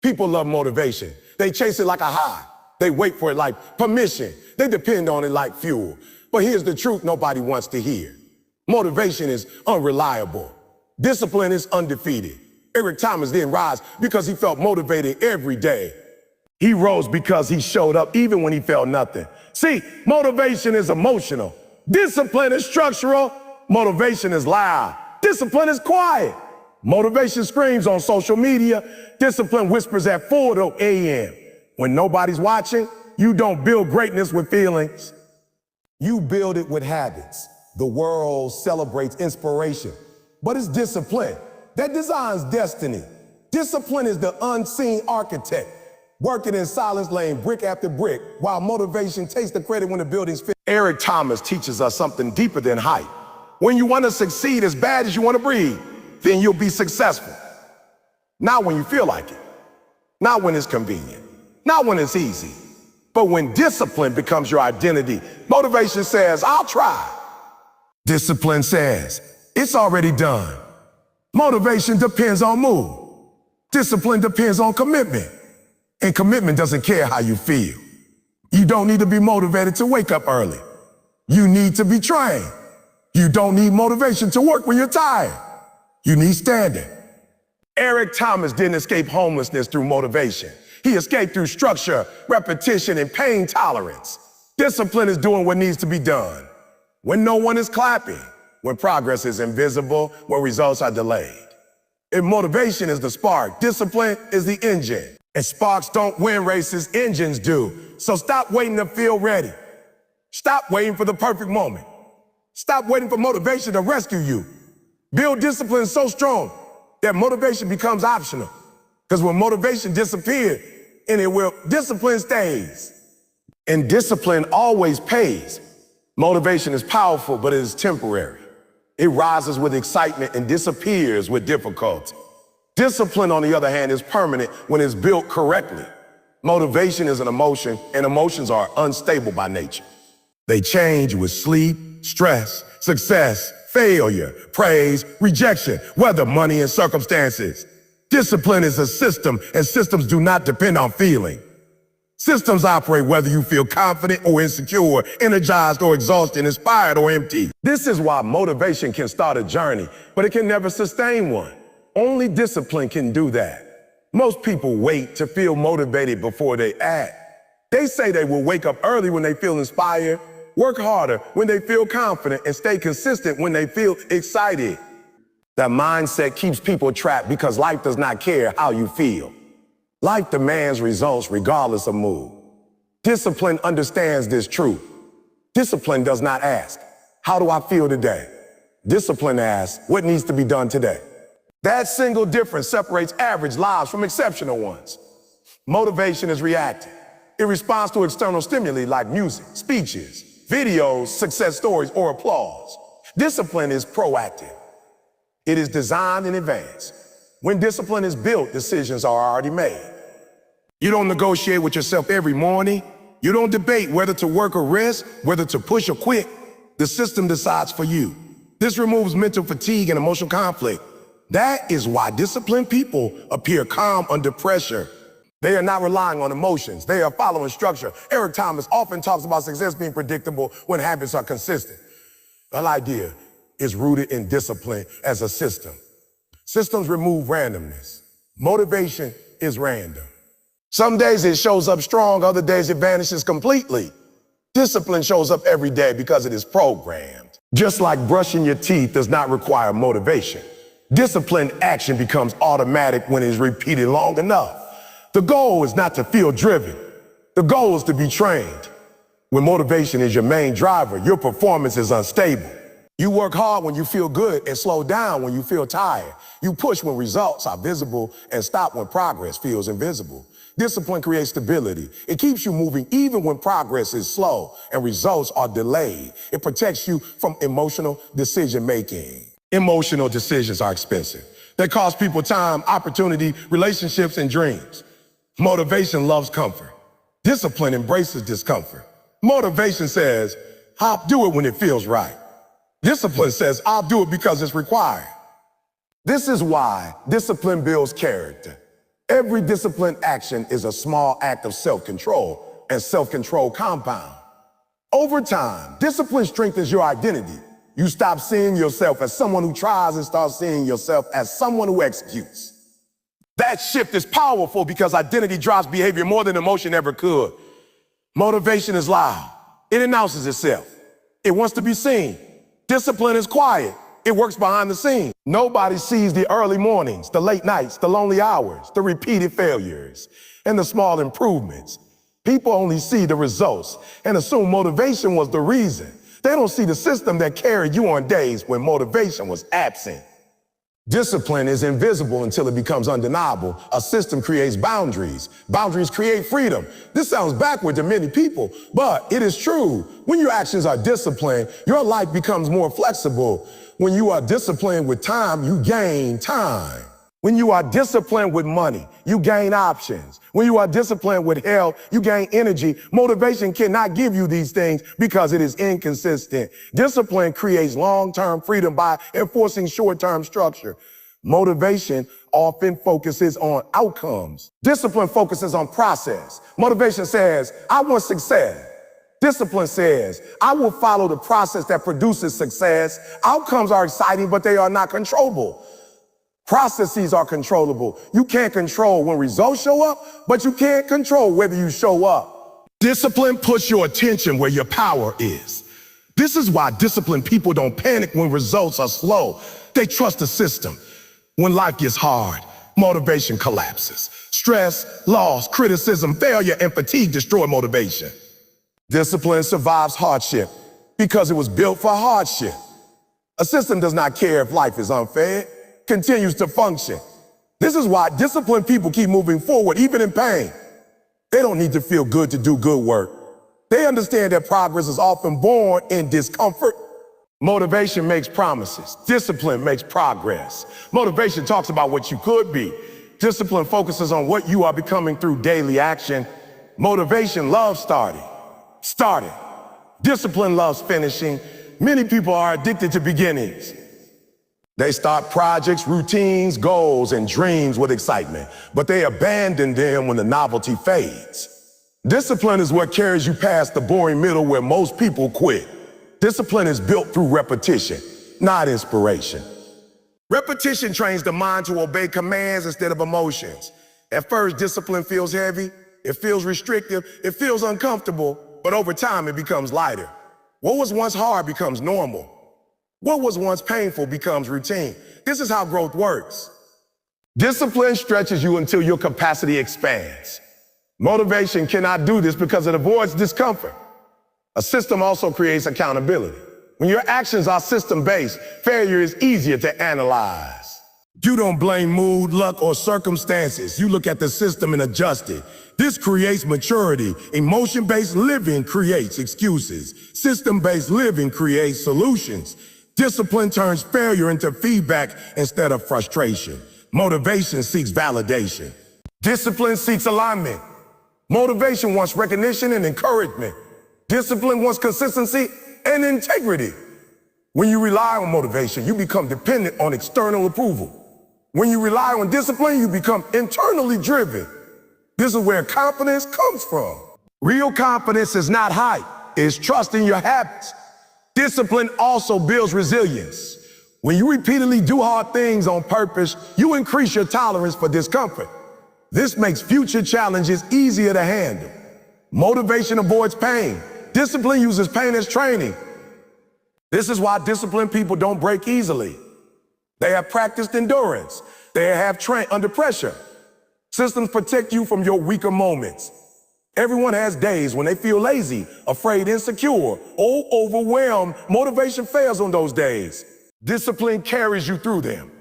People love motivation. They chase it like a high. They wait for it like permission. They depend on it like fuel. But here's the truth nobody wants to hear. Motivation is unreliable. Discipline is undefeated. Eric Thomas didn't rise because he felt motivated every day. He rose because he showed up even when he felt nothing. See, motivation is emotional. Discipline is structural. Motivation is loud. Discipline is quiet. Motivation screams on social media. Discipline whispers at 4 a.m. When nobody's watching, you don't build greatness with feelings. You build it with habits. The world celebrates inspiration, but it's discipline that designs destiny. Discipline is the unseen architect, working in silence, laying brick after brick, while motivation takes the credit when the building's finished. Eric Thomas teaches us something deeper than hype. When you want to succeed as bad as you want to breathe, then you'll be successful. Not when you feel like it, not when it's convenient, not when it's easy, but when discipline becomes your identity. Motivation says, I'll try. Discipline says, it's already done. Motivation depends on mood. Discipline depends on commitment. And commitment doesn't care how you feel. You don't need to be motivated to wake up early. You need to be trained. You don't need motivation to work when you're tired. You need standing. Eric Thomas didn't escape homelessness through motivation. He escaped through structure, repetition, and pain tolerance. Discipline is doing what needs to be done. When no one is clapping, when progress is invisible, when results are delayed. If motivation is the spark, discipline is the engine. And sparks don't win races, engines do. So stop waiting to feel ready. Stop waiting for the perfect moment. Stop waiting for motivation to rescue you. Build discipline so strong that motivation becomes optional. Because when motivation disappears, discipline stays. And discipline always pays. Motivation is powerful, but it is temporary. It rises with excitement and disappears with difficulty. Discipline, on the other hand, is permanent when it's built correctly. Motivation is an emotion, and emotions are unstable by nature. They change with sleep, stress, success, failure, praise, rejection, weather, money, and circumstances. Discipline is a system, and systems do not depend on feeling. Systems operate whether you feel confident or insecure, energized or exhausted, inspired or empty. This is why motivation can start a journey, but it can never sustain one. Only discipline can do that. Most people wait to feel motivated before they act. They say they will wake up early when they feel inspired, work harder when they feel confident, and stay consistent when they feel excited. That mindset keeps people trapped because life does not care how you feel. Life demands results regardless of mood. Discipline understands this truth. Discipline does not ask, how do I feel today? Discipline asks, what needs to be done today? That single difference separates average lives from exceptional ones. Motivation is reactive. It responds to external stimuli like music, speeches, videos, success stories, or applause. Discipline is proactive. It is designed in advance. When discipline is built, decisions are already made. You don't negotiate with yourself every morning. You don't debate whether to work or rest, whether to push or quit. The system decides for you. This removes mental fatigue and emotional conflict. That is why disciplined people appear calm under pressure. They are not relying on emotions. They are following structure. Eric Thomas often talks about success being predictable when habits are consistent. That idea is rooted in discipline as a system. Systems remove randomness. Motivation is random. Some days it shows up strong, other days it vanishes completely. Discipline shows up every day because it is programmed. Just like brushing your teeth does not require motivation. Disciplined action becomes automatic when it is repeated long enough. The goal is not to feel driven. The goal is to be trained. When motivation is your main driver, your performance is unstable. You work hard when you feel good and slow down when you feel tired. You push when results are visible and stop when progress feels invisible. Discipline creates stability. It keeps you moving even when progress is slow and results are delayed. It protects you from emotional decision-making. Emotional decisions are expensive. They cost people time, opportunity, relationships, and dreams. Motivation loves comfort. Discipline embraces discomfort. Motivation says, I'll do it when it feels right. Discipline says, I'll do it because it's required. This is why discipline builds character. Every disciplined action is a small act of self-control, and self-control compound. Over time, discipline strengthens your identity. You stop seeing yourself as someone who tries and start seeing yourself as someone who executes. That shift is powerful because identity drives behavior more than emotion ever could. Motivation is loud. It announces itself. It wants to be seen. Discipline is quiet. It works behind the scenes. Nobody sees the early mornings, the late nights, the lonely hours, the repeated failures, and the small improvements. People only see the results and assume motivation was the reason. They don't see the system that carried you on days when motivation was absent. Discipline is invisible until it becomes undeniable. A system creates boundaries. Boundaries create freedom. This sounds backward to many people, but it is true. When your actions are disciplined, your life becomes more flexible. When you are disciplined with time, you gain time. When you are disciplined with money, you gain options. When you are disciplined with health, you gain energy. Motivation cannot give you these things because it is inconsistent. Discipline creates long-term freedom by enforcing short-term structure. Motivation often focuses on outcomes. Discipline focuses on process. Motivation says, I want success. Discipline says, I will follow the process that produces success. Outcomes are exciting, but they are not controllable. Processes are controllable. You can't control when results show up, but you can't control whether you show up. Discipline puts your attention where your power is. This is why disciplined people don't panic when results are slow. They trust the system. When life gets hard, motivation collapses. Stress, loss, criticism, failure, and fatigue destroy motivation. Discipline survives hardship because it was built for hardship. A system does not care if life is unfair. Continues to function. This is why disciplined people keep moving forward, even in pain. They don't need to feel good to do good work. They understand that progress is often born in discomfort. Motivation makes promises. Discipline makes progress. Motivation talks about what you could be. Discipline focuses on what you are becoming through daily action. Motivation loves starting. Discipline loves finishing. Many people are addicted to beginnings. They start projects, routines, goals, and dreams with excitement, but they abandon them when the novelty fades. Discipline is what carries you past the boring middle where most people quit. Discipline is built through repetition, not inspiration. Repetition trains the mind to obey commands instead of emotions. At first, discipline feels heavy, it feels restrictive, it feels uncomfortable, but over time it becomes lighter. What was once hard becomes normal. What was once painful becomes routine. This is how growth works. Discipline stretches you until your capacity expands. Motivation cannot do this because it avoids discomfort. A system also creates accountability. When your actions are system-based, failure is easier to analyze. You don't blame mood, luck, or circumstances. You look at the system and adjust it. This creates maturity. Emotion-based living creates excuses. System-based living creates solutions. Discipline turns failure into feedback instead of frustration. Motivation seeks validation. Discipline seeks alignment. Motivation wants recognition and encouragement. Discipline wants consistency and integrity. When you rely on motivation, you become dependent on external approval. When you rely on discipline, you become internally driven. This is where confidence comes from. Real confidence is not hype, it's trust in your habits. Discipline also builds resilience. When you repeatedly do hard things on purpose, you increase your tolerance for discomfort. This makes future challenges easier to handle. Motivation avoids pain. Discipline uses pain as training. This is why disciplined people don't break easily. They have practiced endurance. They have trained under pressure. Systems protect you from your weaker moments. Everyone has days when they feel lazy, afraid, insecure, or overwhelmed. Motivation fails on those days. Discipline carries you through them.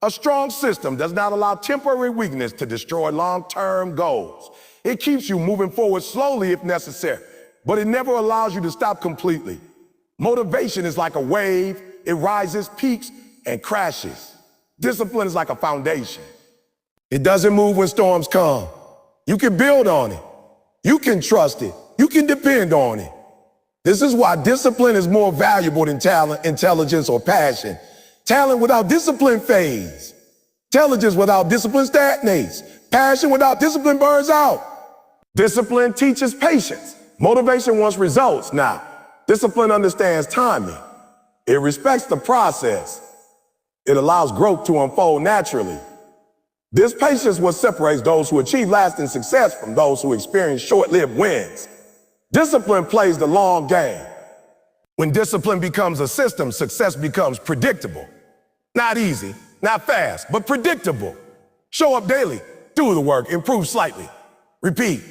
A strong system does not allow temporary weakness to destroy long-term goals. It keeps you moving forward slowly if necessary, but it never allows you to stop completely. Motivation is like a wave. It rises, peaks, and crashes. Discipline is like a foundation. It doesn't move when storms come. You can build on it. You can trust it. You can depend on it. This is why discipline is more valuable than talent, intelligence, or passion. Talent without discipline fades. Intelligence without discipline stagnates. Passion without discipline burns out. Discipline teaches patience. Motivation wants results now. Discipline understands timing. It respects the process. It allows growth to unfold naturally. This patience is what separates those who achieve lasting success from those who experience short-lived wins. Discipline plays the long game. When discipline becomes a system, success becomes predictable. Not easy, not fast, but predictable. Show up daily, do the work, improve slightly. Repeat.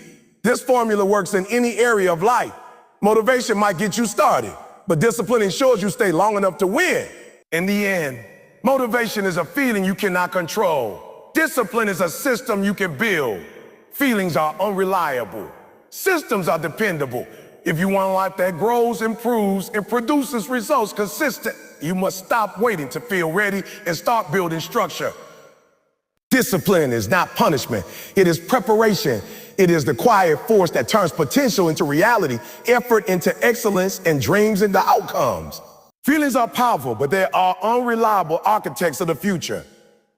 This formula works in any area of life. Motivation might get you started, but discipline ensures you stay long enough to win. In the end, motivation is a feeling you cannot control. Discipline is a system you can build. Feelings are unreliable. Systems are dependable. If you want a life that grows, improves, and produces results consistent, you must stop waiting to feel ready and start building structure. Discipline is not punishment. It is preparation. It is the quiet force that turns potential into reality, effort into excellence, and dreams into outcomes. Feelings are powerful, but they are unreliable architects of the future.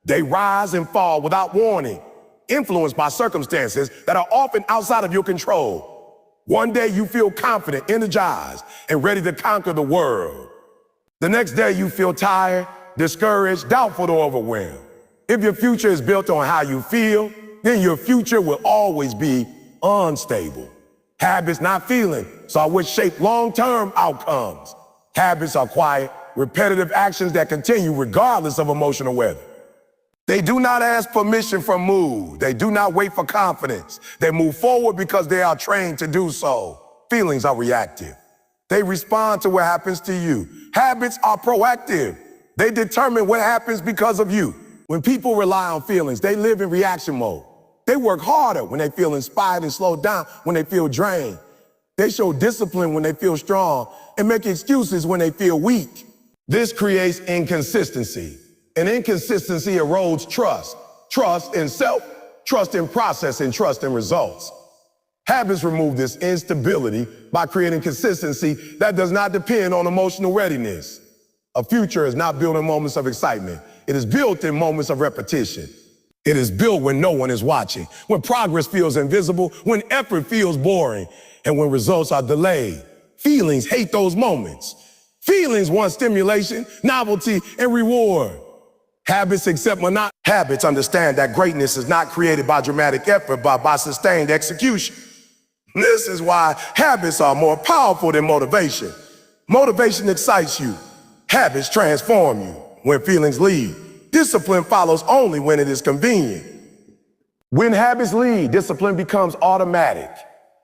They rise and fall without warning, influenced by circumstances that are often outside of your control. One day you feel confident, energized, and ready to conquer the world. The next day you feel tired, discouraged, doubtful, or overwhelmed. If your future is built on how you feel, then your future will always be unstable. Habits, not feelings, are what shape long-term outcomes. Habits are quiet, repetitive actions that continue regardless of emotional weather. They do not ask permission for mood. They do not wait for confidence. They move forward because they are trained to do so. Feelings are reactive. They respond to what happens to you. Habits are proactive. They determine what happens because of you. When people rely on feelings, they live in reaction mode. They work harder when they feel inspired and slow down when they feel drained. They show discipline when they feel strong and make excuses when they feel weak. This creates inconsistency. And inconsistency erodes trust. Trust in self, trust in process, and trust in results. Habits remove this instability by creating consistency that does not depend on emotional readiness. A future is not built in moments of excitement. It is built in moments of repetition. It is built when no one is watching, when progress feels invisible, when effort feels boring, and when results are delayed. Feelings hate those moments. Feelings want stimulation, novelty, and reward. Habits accept monotony. Habits understand that greatness is not created by dramatic effort, but by sustained execution. This is why habits are more powerful than motivation. Motivation excites you. Habits transform you. When feelings lead, discipline follows only when it is convenient. When habits lead, discipline becomes automatic.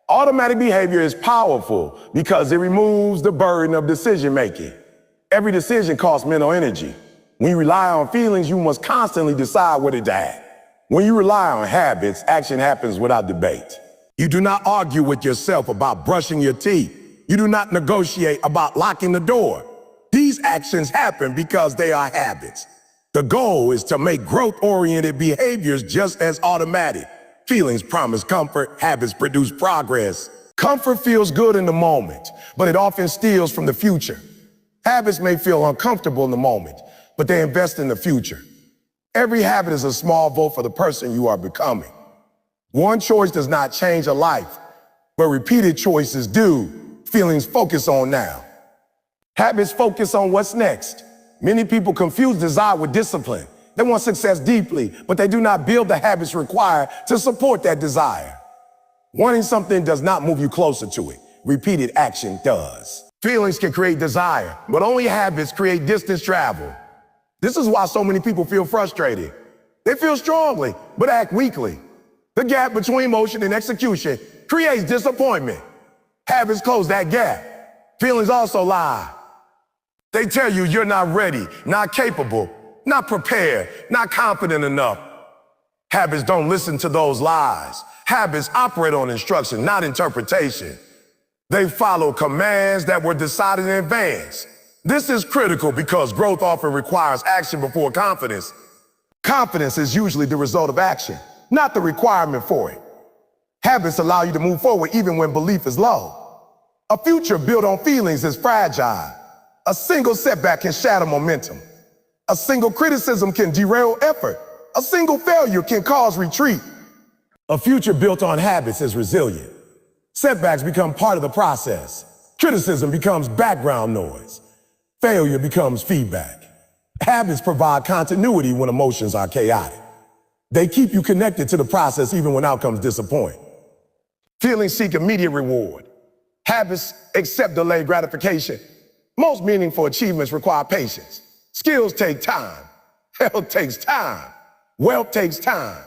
Automatic behavior is powerful because it removes the burden of decision-making. Every decision costs mental energy. When you rely on feelings, you must constantly decide where to act. When you rely on habits, action happens without debate. You do not argue with yourself about brushing your teeth. You do not negotiate about locking the door. These actions happen because they are habits. The goal is to make growth-oriented behaviors just as automatic. Feelings promise comfort, habits produce progress. Comfort feels good in the moment, but it often steals from the future. Habits may feel uncomfortable in the moment, but they invest in the future. Every habit is a small vote for the person you are becoming. One choice does not change a life, but repeated choices do. Feelings focus on now. Habits focus on what's next. Many people confuse desire with discipline. They want success deeply, but they do not build the habits required to support that desire. Wanting something does not move you closer to it. Repeated action does. Feelings can create desire, but only habits create distance travel. This is why so many people feel frustrated. They feel strongly, but act weakly. The gap between motion and execution creates disappointment. Habits close that gap. Feelings also lie. They tell you you're not ready, not capable, not prepared, not confident enough. Habits don't listen to those lies. Habits operate on instruction, not interpretation. They follow commands that were decided in advance. This is critical because growth often requires action before confidence. Confidence is usually the result of action, not the requirement for it. Habits allow you to move forward even when belief is low. A future built on feelings is fragile. A single setback can shatter momentum. A single criticism can derail effort. A single failure can cause retreat. A future built on habits is resilient. Setbacks become part of the process. Criticism becomes background noise. Failure becomes feedback. Habits provide continuity when emotions are chaotic. They keep you connected to the process even when outcomes disappoint. Feelings seek immediate reward. Habits accept delayed gratification. Most meaningful achievements require patience. Skills take time. Health takes time. Wealth takes time.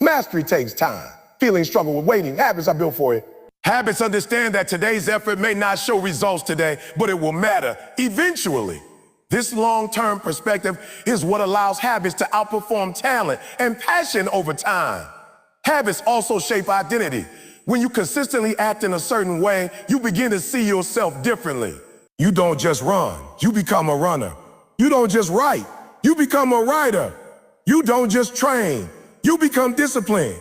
Mastery takes time. Feelings struggle with waiting. Habits are built for it. Habits understand that today's effort may not show results today, but it will matter eventually. This long-term perspective is what allows habits to outperform talent and passion over time. Habits also shape identity. When you consistently act in a certain way, you begin to see yourself differently. You don't just run, you become a runner. You don't just write, you become a writer. You don't just train, you become disciplined.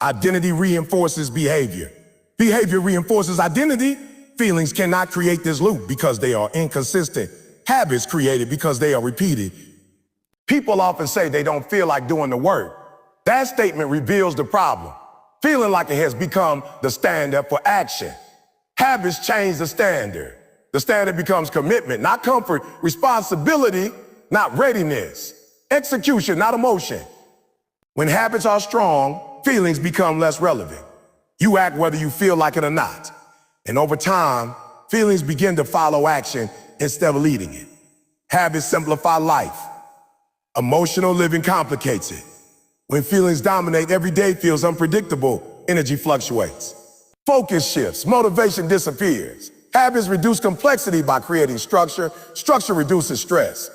Identity reinforces behavior. Behavior reinforces identity. Feelings cannot create this loop because they are inconsistent. Habits created because they are repeated. People often say they don't feel like doing the work. That statement reveals the problem. Feeling like it has become the standard for action. Habits change the standard. The standard becomes commitment, not comfort, responsibility, not readiness, execution, not emotion. When habits are strong, feelings become less relevant. You act whether you feel like it or not. And over time, feelings begin to follow action instead of leading it. Habits simplify life. Emotional living complicates it. When feelings dominate, every day feels unpredictable, energy fluctuates. Focus shifts, motivation disappears. Habits reduce complexity by creating structure. Structure reduces stress.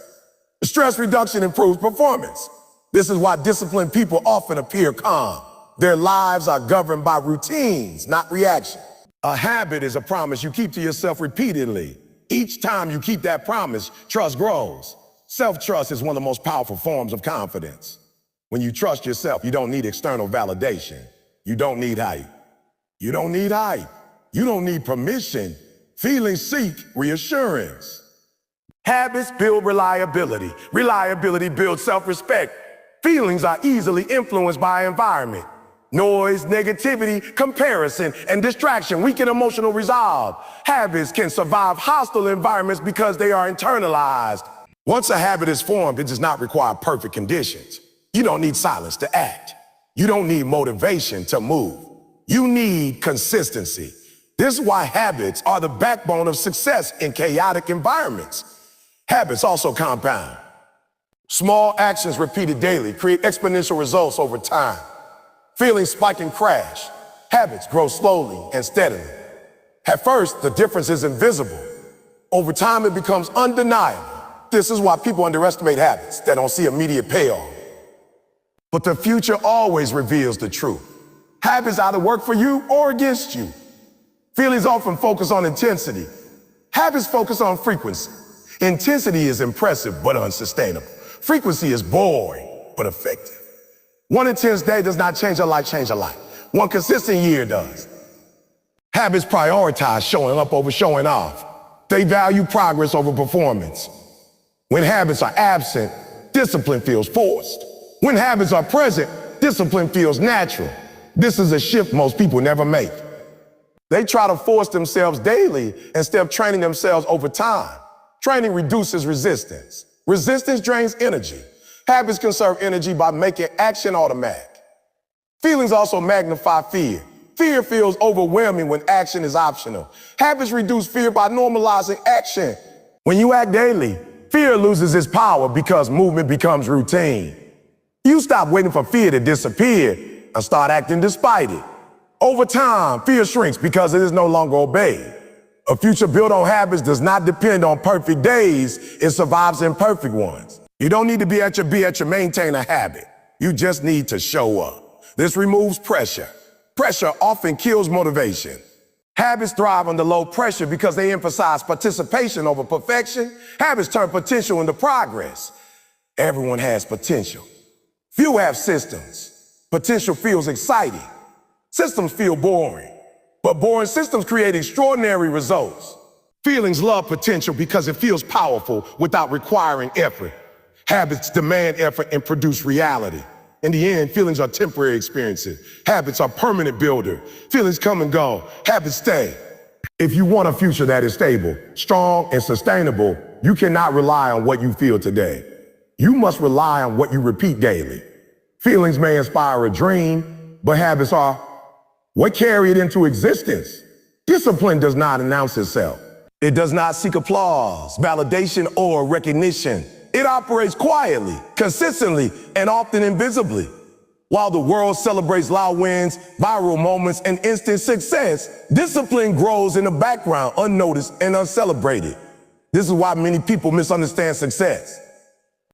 Stress reduction improves performance. This is why disciplined people often appear calm. Their lives are governed by routines, not reaction. A habit is a promise you keep to yourself repeatedly. Each time you keep that promise, trust grows. Self-trust is one of the most powerful forms of confidence. When you trust yourself, you don't need external validation. You don't need hype. You don't need hype. You don't need permission. Feelings seek reassurance. Habits build reliability. Reliability builds self-respect. Feelings are easily influenced by environment. Noise, negativity, comparison, and distraction weaken emotional resolve. Habits can survive hostile environments because they are internalized. Once a habit is formed, it does not require perfect conditions. You don't need silence to act. You don't need motivation to move. You need consistency. This is why habits are the backbone of success in chaotic environments. Habits also compound. Small actions repeated daily create exponential results over time. Feelings spike and crash. Habits grow slowly and steadily. At first, the difference is invisible. Over time, it becomes undeniable. This is why people underestimate habits that don't see immediate payoff. But the future always reveals the truth. Habits either work for you or against you. Feelings often focus on intensity. Habits focus on frequency. Intensity is impressive but unsustainable. Frequency is boring but effective. One intense day does not change a life, change a life. One consistent year does. Habits prioritize showing up over showing off. They value progress over performance. When habits are absent, discipline feels forced. When habits are present, discipline feels natural. This is a shift most people never make. They try to force themselves daily instead of training themselves over time. Training reduces resistance. Resistance drains energy. Habits conserve energy by making action automatic. Feelings also magnify fear. Fear feels overwhelming when action is optional. Habits reduce fear by normalizing action. When you act daily, fear loses its power because movement becomes routine. You stop waiting for fear to disappear and start acting despite it. Over time, fear shrinks because it is no longer obeyed. A future built on habits does not depend on perfect days, it survives imperfect ones. You don't need to be at your maintain a habit. You just need to show up. This removes pressure. Pressure often kills motivation. Habits thrive under low pressure because they emphasize participation over perfection. Habits turn potential into progress. Everyone has potential. Few have systems. Potential feels exciting. Systems feel boring. But boring systems create extraordinary results. Feelings love potential because it feels powerful without requiring effort. Habits demand effort and produce reality. In the end, feelings are temporary experiences. Habits are permanent builder. Feelings come and go. Habits stay. If you want a future that is stable, strong, and sustainable, you cannot rely on what you feel today. You must rely on what you repeat daily. Feelings may inspire a dream, but habits are what carry it into existence. Discipline does not announce itself. It does not seek applause, validation, or recognition. It operates quietly, consistently, and often invisibly. While the world celebrates loud wins, viral moments, and instant success, discipline grows in the background, unnoticed and uncelebrated. This is why many people misunderstand success.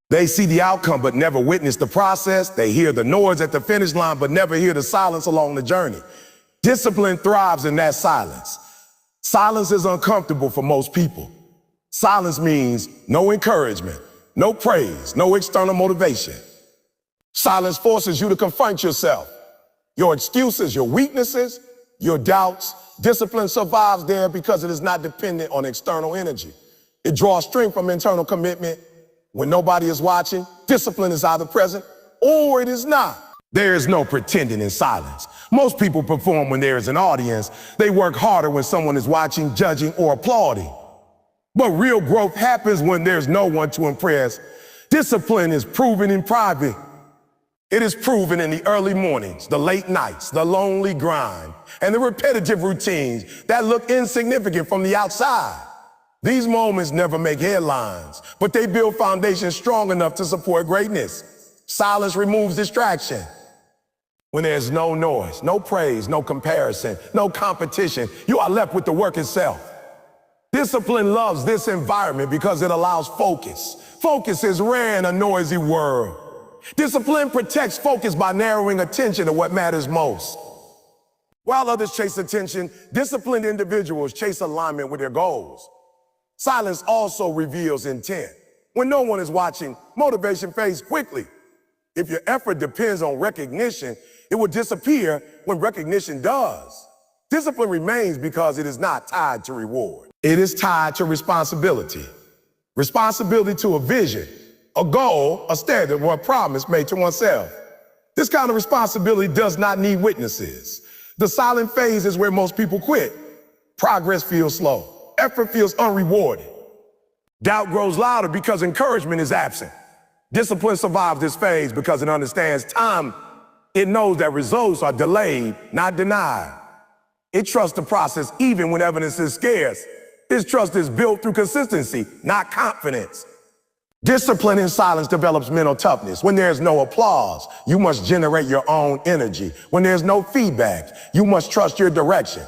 They see the outcome but never witness the process. They hear the noise at the finish line but never hear the silence along the journey. Discipline thrives in that silence. Silence is uncomfortable for most people. Silence means no encouragement, no praise, no external motivation. Silence forces you to confront yourself, your excuses, your weaknesses, your doubts. Discipline survives there because it is not dependent on external energy. It draws strength from internal commitment. When nobody is watching, discipline is either present or it is not. There is no pretending in silence. Most people perform when there is an audience. They work harder when someone is watching, judging, or applauding. But real growth happens when there's no one to impress. Discipline is proven in private. It is proven in the early mornings, the late nights, the lonely grind, and the repetitive routines that look insignificant from the outside. These moments never make headlines, but they build foundations strong enough to support greatness. Silence removes distraction. When there's no noise, no praise, no comparison, no competition, you are left with the work itself. Discipline loves this environment because it allows focus. Focus is rare in a noisy world. Discipline protects focus by narrowing attention to what matters most. While others chase attention, disciplined individuals chase alignment with their goals. Silence also reveals intent. When no one is watching, motivation fades quickly. If your effort depends on recognition, it will disappear when recognition does. Discipline remains because it is not tied to reward. It is tied to responsibility. Responsibility to a vision, a goal, a standard, or a promise made to oneself. This kind of responsibility does not need witnesses. The silent phase is where most people quit. Progress feels slow. Effort feels unrewarded. Doubt grows louder because encouragement is absent. Discipline survives this phase because it understands time. It knows that results are delayed, not denied. It trusts the process even when evidence is scarce. This trust is built through consistency, not confidence. Discipline in silence develops mental toughness. When there's no applause, you must generate your own energy. When there's no feedback, you must trust your direction.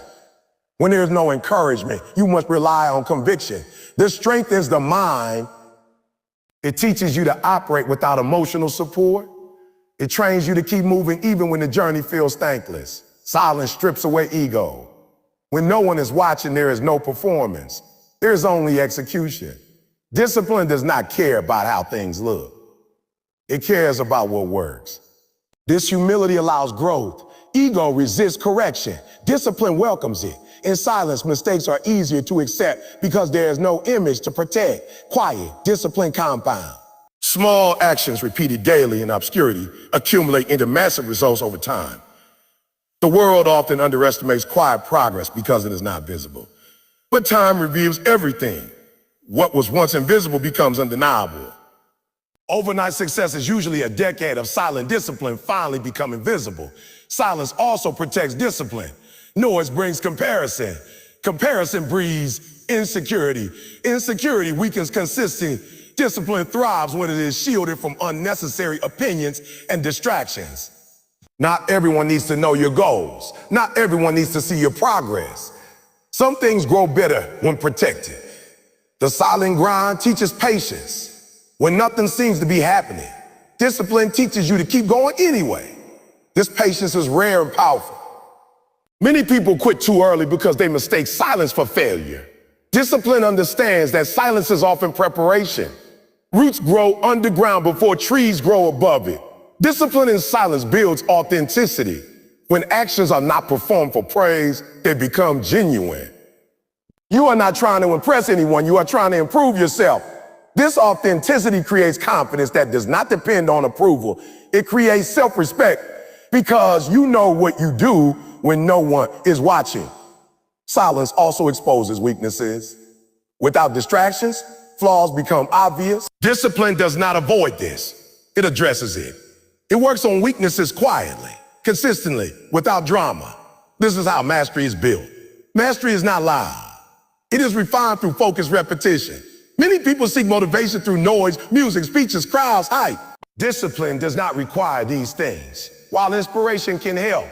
When there's no encouragement, you must rely on conviction. This strengthens the mind. It teaches you to operate without emotional support. It trains you to keep moving even when the journey feels thankless. Silence strips away ego. When no one is watching, there is no performance. There is only execution. Discipline does not care about how things look. It cares about what works. This humility allows growth. Ego resists correction. Discipline welcomes it. In silence, mistakes are easier to accept because there is no image to protect. Quiet, discipline compound. Small actions repeated daily in obscurity accumulate into massive results over time. The world often underestimates quiet progress because it is not visible. But time reveals everything. What was once invisible becomes undeniable. Overnight success is usually a decade of silent discipline finally becoming visible. Silence also protects discipline. Noise brings comparison. Comparison breeds insecurity. Insecurity weakens consistency. Discipline thrives when it is shielded from unnecessary opinions and distractions. Not everyone needs to know your goals. Not everyone needs to see your progress. Some things grow better when protected. The silent grind teaches patience when nothing seems to be happening. Discipline teaches you to keep going anyway. This patience is rare and powerful. Many people quit too early because they mistake silence for failure. Discipline understands that silence is often preparation. Roots grow underground before trees grow above it. Discipline in silence builds authenticity. When actions are not performed for praise, they become genuine. You are not trying to impress anyone, you are trying to improve yourself. This authenticity creates confidence that does not depend on approval. It creates self-respect because you know what you do when no one is watching. Silence also exposes weaknesses. Without distractions, flaws become obvious. Discipline does not avoid this. It addresses it. It works on weaknesses quietly, consistently, without drama. This is how mastery is built. Mastery is not loud. It is refined through focused repetition. Many people seek motivation through noise, music, speeches, crowds, hype. Discipline does not require these things. While inspiration can help,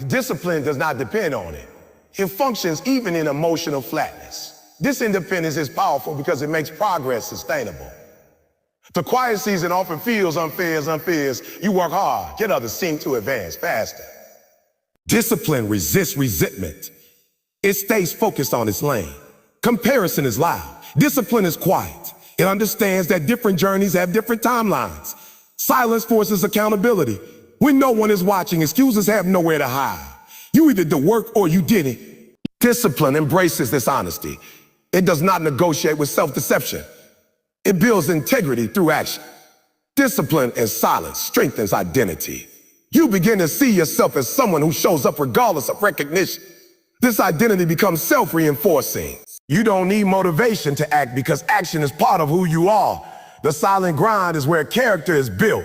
discipline does not depend on it. It functions even in emotional flatness. This independence is powerful because it makes progress sustainable. The quiet season often feels unfair as you work hard, yet others seem to advance faster. Discipline resists resentment. It stays focused on its lane. Comparison is loud. Discipline is quiet. It understands that different journeys have different timelines. Silence forces accountability. When no one is watching, excuses have nowhere to hide. You either did the work or you didn't. Discipline embraces this honesty. It does not negotiate with self-deception. It builds integrity through action. Discipline and silence strengthens identity. You begin to see yourself as someone who shows up regardless of recognition. This identity becomes self-reinforcing. You don't need motivation to act because action is part of who you are. The silent grind is where character is built.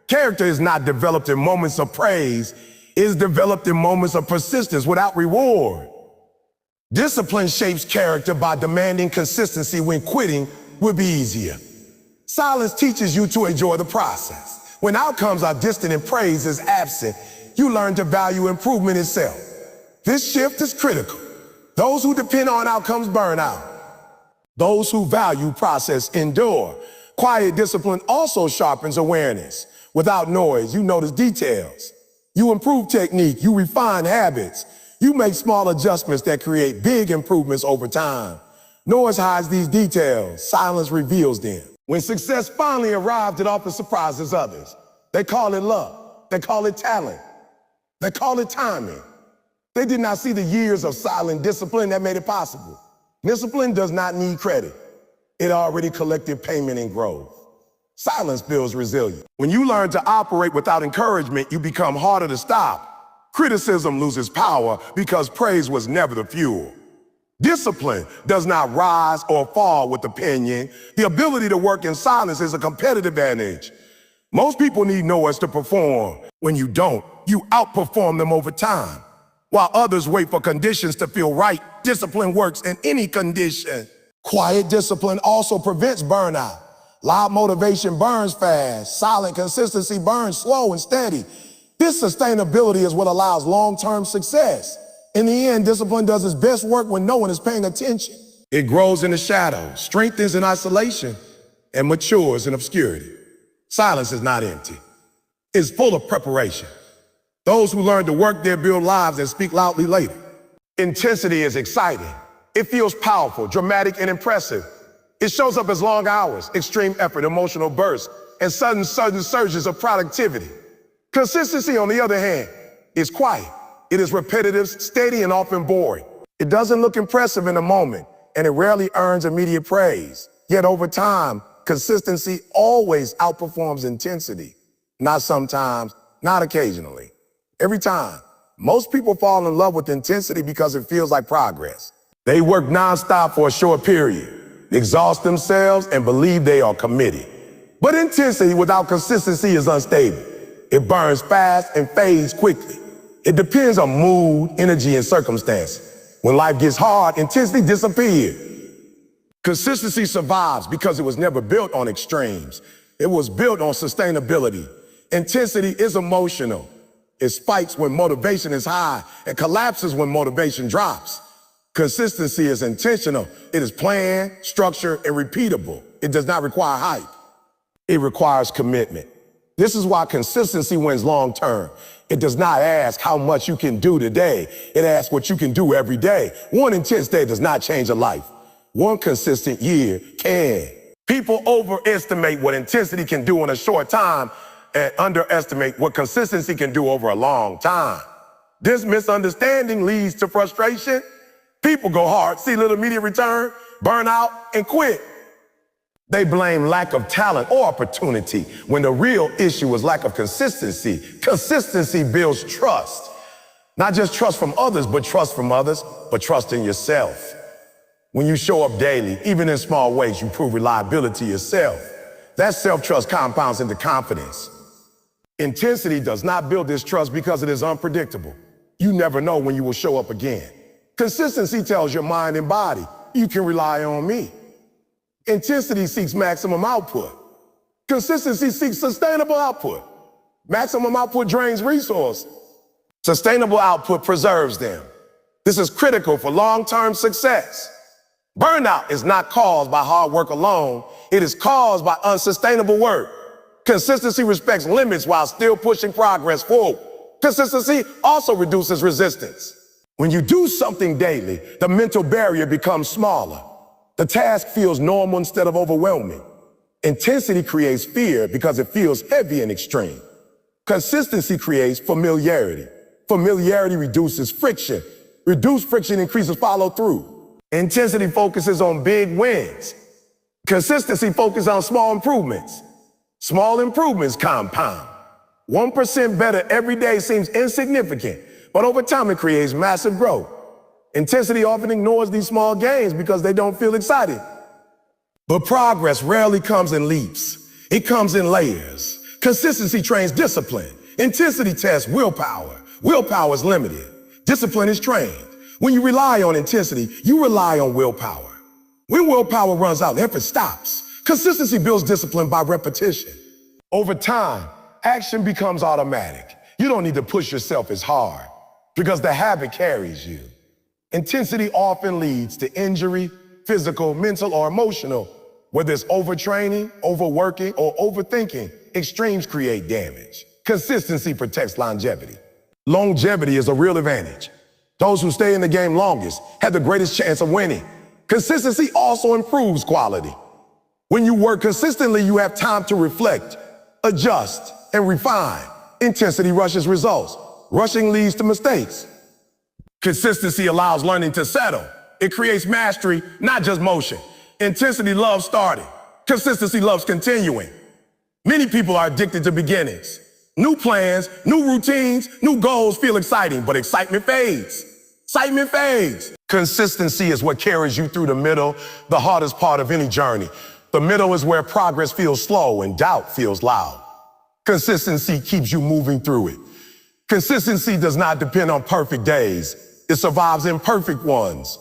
Character is not developed in moments of praise. It is developed in moments of persistence without reward. Discipline shapes character by demanding consistency when quitting would be easier. Silence teaches you to enjoy the process. When outcomes are distant and praise is absent, you learn to value improvement itself. This shift is critical. Those who depend on outcomes burn out. Those who value process endure. Quiet discipline also sharpens awareness. Without noise, you notice details. You improve technique, you refine habits. You make small adjustments that create big improvements over time. Noise hides these details. Silence reveals them. When success finally arrived, it often surprises others. They call it luck. They call it talent. They call it timing. They did not see the years of silent discipline that made it possible. Discipline does not need credit. It already collected payment and growth. Silence builds resilience. When you learn to operate without encouragement, you become harder to stop. Criticism loses power because praise was never the fuel. Discipline does not rise or fall with opinion. The ability to work in silence is a competitive advantage. Most people need noise to perform. When you don't, you outperform them over time. While others wait for conditions to feel right, discipline works in any condition. Quiet discipline also prevents burnout. Loud motivation burns fast. Silent consistency burns slow and steady. This sustainability is what allows long-term success. In the end, discipline does its best work when no one is paying attention. It grows in the shadows, strengthens in isolation, and matures in obscurity. Silence is not empty. It's full of preparation. Those who learn to work there build lives and speak loudly later. Intensity is exciting. It feels powerful, dramatic, and impressive. It shows up as long hours, extreme effort, emotional bursts, and sudden surges of productivity. Consistency, on the other hand, is quiet. It is repetitive, steady, and often boring. It doesn't look impressive in the moment, and it rarely earns immediate praise. Yet over time, consistency always outperforms intensity. Not sometimes, not occasionally. Every time. Most people fall in love with intensity because it feels like progress. They work nonstop for a short period, exhaust themselves, and believe they are committed. But intensity without consistency is unstable. It burns fast and fades quickly. It depends on mood, energy, and circumstances. When life gets hard, intensity disappears. Consistency survives because it was never built on extremes. It was built on sustainability. Intensity is emotional. It spikes when motivation is high and collapses when motivation drops. Consistency is intentional. It is planned, structured, and repeatable. It does not require hype. It requires commitment. This is why consistency wins long term. It does not ask how much you can do today. It asks what you can do every day. One intense day does not change a life. One consistent year can. People overestimate what intensity can do in a short time and underestimate what consistency can do over a long time. This misunderstanding leads to frustration. People go hard, see little immediate return, burn out, and quit. They blame lack of talent or opportunity when the real issue was lack of consistency. Consistency builds trust. Not just trust from others, but trust in yourself. When you show up daily, even in small ways, you prove reliability yourself. That self-trust compounds into confidence. Intensity does not build this trust because it is unpredictable. You never know when you will show up again. Consistency tells your mind and body, you can rely on me. Intensity seeks maximum output. Consistency seeks sustainable output. Maximum output drains resources. Sustainable output preserves them. This is critical for long-term success. Burnout is not caused by hard work alone. It is caused by unsustainable work. Consistency respects limits while still pushing progress forward. Consistency also reduces resistance. When you do something daily, the mental barrier becomes smaller. The task feels normal instead of overwhelming. Intensity creates fear because it feels heavy and extreme. Consistency creates familiarity. Familiarity reduces friction. Reduced friction increases follow-through. Intensity focuses on big wins. Consistency focuses on small improvements. Small improvements compound. 1% better every day seems insignificant, but over time it creates massive growth. Intensity often ignores these small gains because they don't feel exciting. But progress rarely comes in leaps. It comes in layers. Consistency trains discipline. Intensity tests willpower. Willpower is limited. Discipline is trained. When you rely on intensity, you rely on willpower. When willpower runs out, effort stops. Consistency builds discipline by repetition. Over time, action becomes automatic. You don't need to push yourself as hard because the habit carries you. Intensity often leads to injury, physical, mental, or emotional. Whether it's overtraining, overworking, or overthinking, extremes create damage. Consistency protects longevity. Longevity is a real advantage. Those who stay in the game longest have the greatest chance of winning. Consistency also improves quality. When you work consistently, you have time to reflect, adjust, and refine. Intensity rushes results. Rushing leads to mistakes. Consistency allows learning to settle. It creates mastery, not just motion. Intensity loves starting. Consistency loves continuing. Many people are addicted to beginnings. New plans, new routines, new goals feel exciting, but excitement fades. Excitement fades. Consistency is what carries you through the middle, the hardest part of any journey. The middle is where progress feels slow and doubt feels loud. Consistency keeps you moving through it. Consistency does not depend on perfect days. It survives imperfect ones.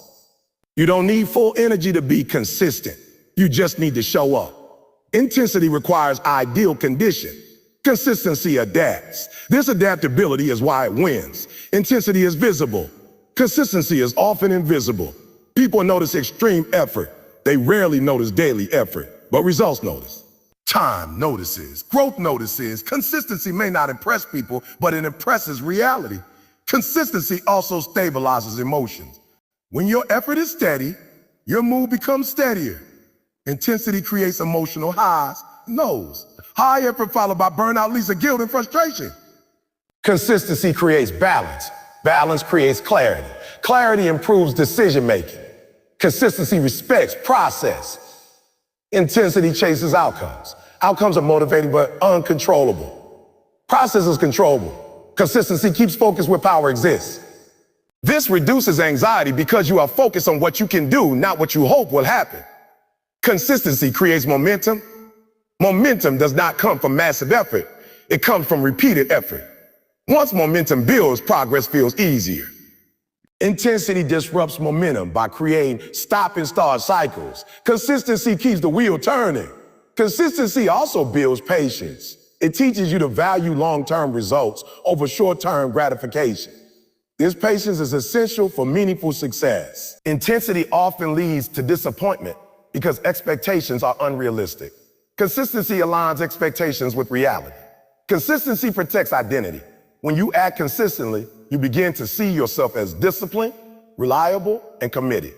You don't need full energy to be consistent. You just need to show up. Intensity requires ideal condition. Consistency adapts. This adaptability is why it wins. Intensity is visible. Consistency is often invisible. People notice extreme effort. They rarely notice daily effort, but results notice. Time notices. Growth notices. Consistency may not impress people, but it impresses reality. Consistency also stabilizes emotions. When your effort is steady, your mood becomes steadier. Intensity creates emotional highs and lows. High effort followed by burnout leads to guilt and frustration. Consistency creates balance. Balance creates clarity. Clarity improves decision-making. Consistency respects process. Intensity chases outcomes. Outcomes are motivating but uncontrollable. Process is controllable. Consistency keeps focus where power exists. This reduces anxiety because you are focused on what you can do, not what you hope will happen. Consistency creates momentum. Momentum does not come from massive effort. It comes from repeated effort. Once momentum builds, progress feels easier. Intensity disrupts momentum by creating stop and start cycles. Consistency keeps the wheel turning. Consistency also builds patience. It teaches you to value long-term results over short-term gratification. This patience is essential for meaningful success. Intensity often leads to disappointment because expectations are unrealistic. Consistency aligns expectations with reality. Consistency protects identity. When you act consistently, you begin to see yourself as disciplined, reliable, and committed.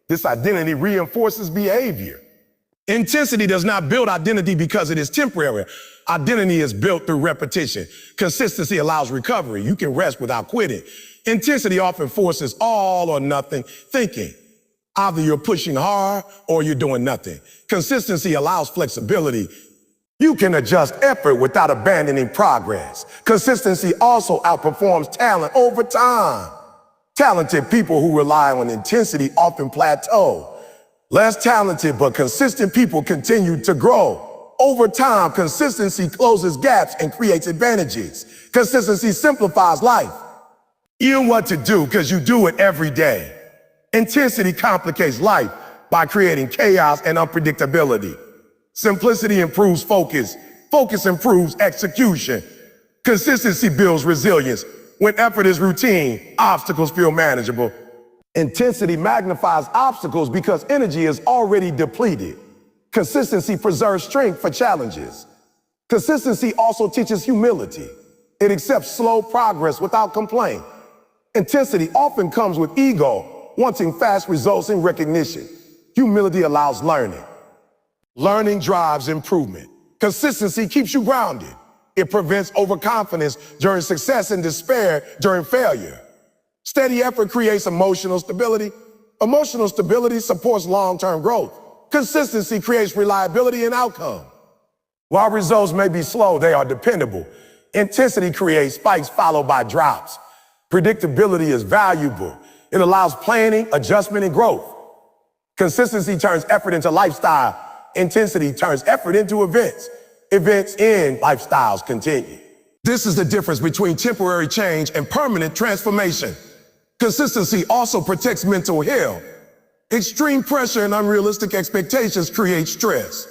This identity reinforces behavior. Intensity does not build identity because it is temporary. Identity is built through repetition. Consistency allows recovery. You can rest without quitting. Intensity often forces all or nothing thinking. Either you're pushing hard or you're doing nothing. Consistency allows flexibility. You can adjust effort without abandoning progress. Consistency also outperforms talent over time. Talented people who rely on intensity often plateau. Less talented but consistent people continue to grow. Over time, consistency closes gaps and creates advantages. Consistency simplifies life. You know what to do because you do it every day. Intensity complicates life by creating chaos and unpredictability. Simplicity improves focus. Focus improves execution. Consistency builds resilience. When effort is routine, obstacles feel manageable. Intensity magnifies obstacles because energy is already depleted. Consistency preserves strength for challenges. Consistency also teaches humility. It accepts slow progress without complaint. Intensity often comes with ego, wanting fast results and recognition. Humility allows learning. Learning drives improvement. Consistency keeps you grounded. It prevents overconfidence during success and despair during failure. Steady effort creates emotional stability. Emotional stability supports long-term growth. Consistency creates reliability and outcome. While results may be slow, they are dependable. Intensity creates spikes followed by drops. Predictability is valuable. It allows planning, adjustment, and growth. Consistency turns effort into lifestyle. Intensity turns effort into events. Events end, lifestyles continue. This is the difference between temporary change and permanent transformation. Consistency also protects mental health. Extreme pressure and unrealistic expectations create stress.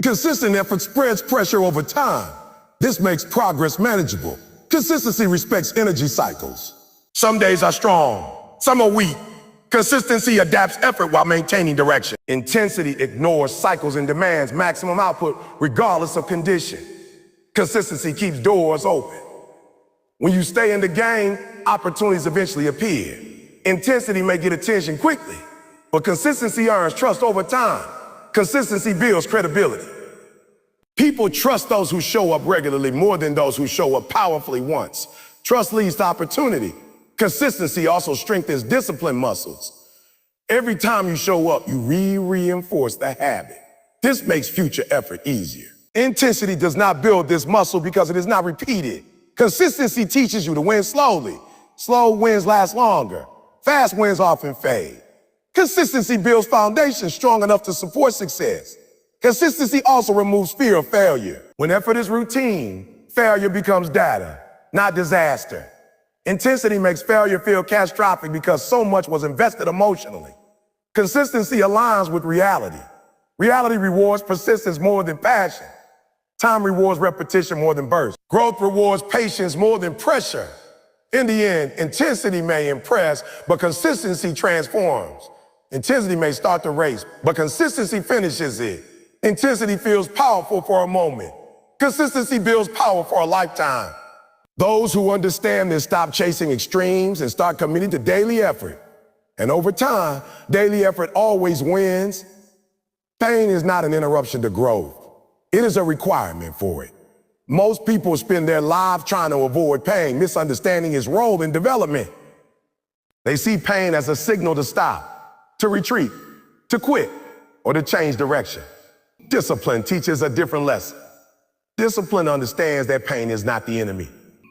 Consistent effort spreads pressure over time. This makes progress manageable. Consistency respects energy cycles. Some days are strong, some are weak. Consistency adapts effort while maintaining direction. Intensity ignores cycles and demands maximum output regardless of condition. Consistency keeps doors open. When you stay in the game, opportunities eventually appear. Intensity may get attention quickly, but consistency earns trust over time. Consistency builds credibility. People trust those who show up regularly more than those who show up powerfully once. Trust leads to opportunity. Consistency also strengthens discipline muscles. Every time you show up, you reinforce the habit. This makes future effort easier. Intensity does not build this muscle because it is not repeated. Consistency teaches you to win slowly. Slow wins last longer. Fast wins often fade. Consistency builds foundations strong enough to support success. Consistency also removes fear of failure. When effort is routine, failure becomes data, not disaster. Intensity makes failure feel catastrophic because so much was invested emotionally. Consistency aligns with reality. Reality rewards persistence more than passion. Time rewards repetition more than burst. Growth rewards patience more than pressure. In the end, intensity may impress, but consistency transforms. Intensity may start the race, but consistency finishes it. Intensity feels powerful for a moment. Consistency builds power for a lifetime. Those who understand this stop chasing extremes and start committing to daily effort. And over time, daily effort always wins. Pain is not an interruption to growth. It is a requirement for it. Most people spend their lives trying to avoid pain, misunderstanding its role in development. They see pain as a signal to stop, to retreat, to quit, or to change direction. Discipline teaches a different lesson. Discipline understands that pain is not the enemy.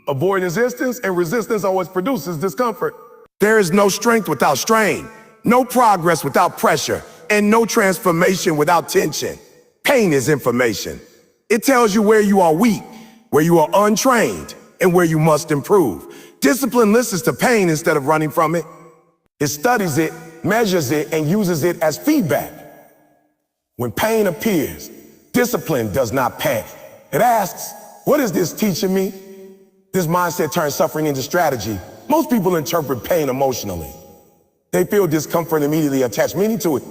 Avoid resistance, and resistance always produces discomfort. There is no strength without strain, no progress without pressure, and no transformation without tension. Pain is information. It tells you where you are weak, where you are untrained, and where you must improve. Discipline listens to pain instead of running from it. It studies it, measures it, and uses it as feedback. When pain appears, discipline does not panic. It asks, what is this teaching me? This mindset turns suffering into strategy. Most people interpret pain emotionally. They feel discomfort and immediately attach meaning to it.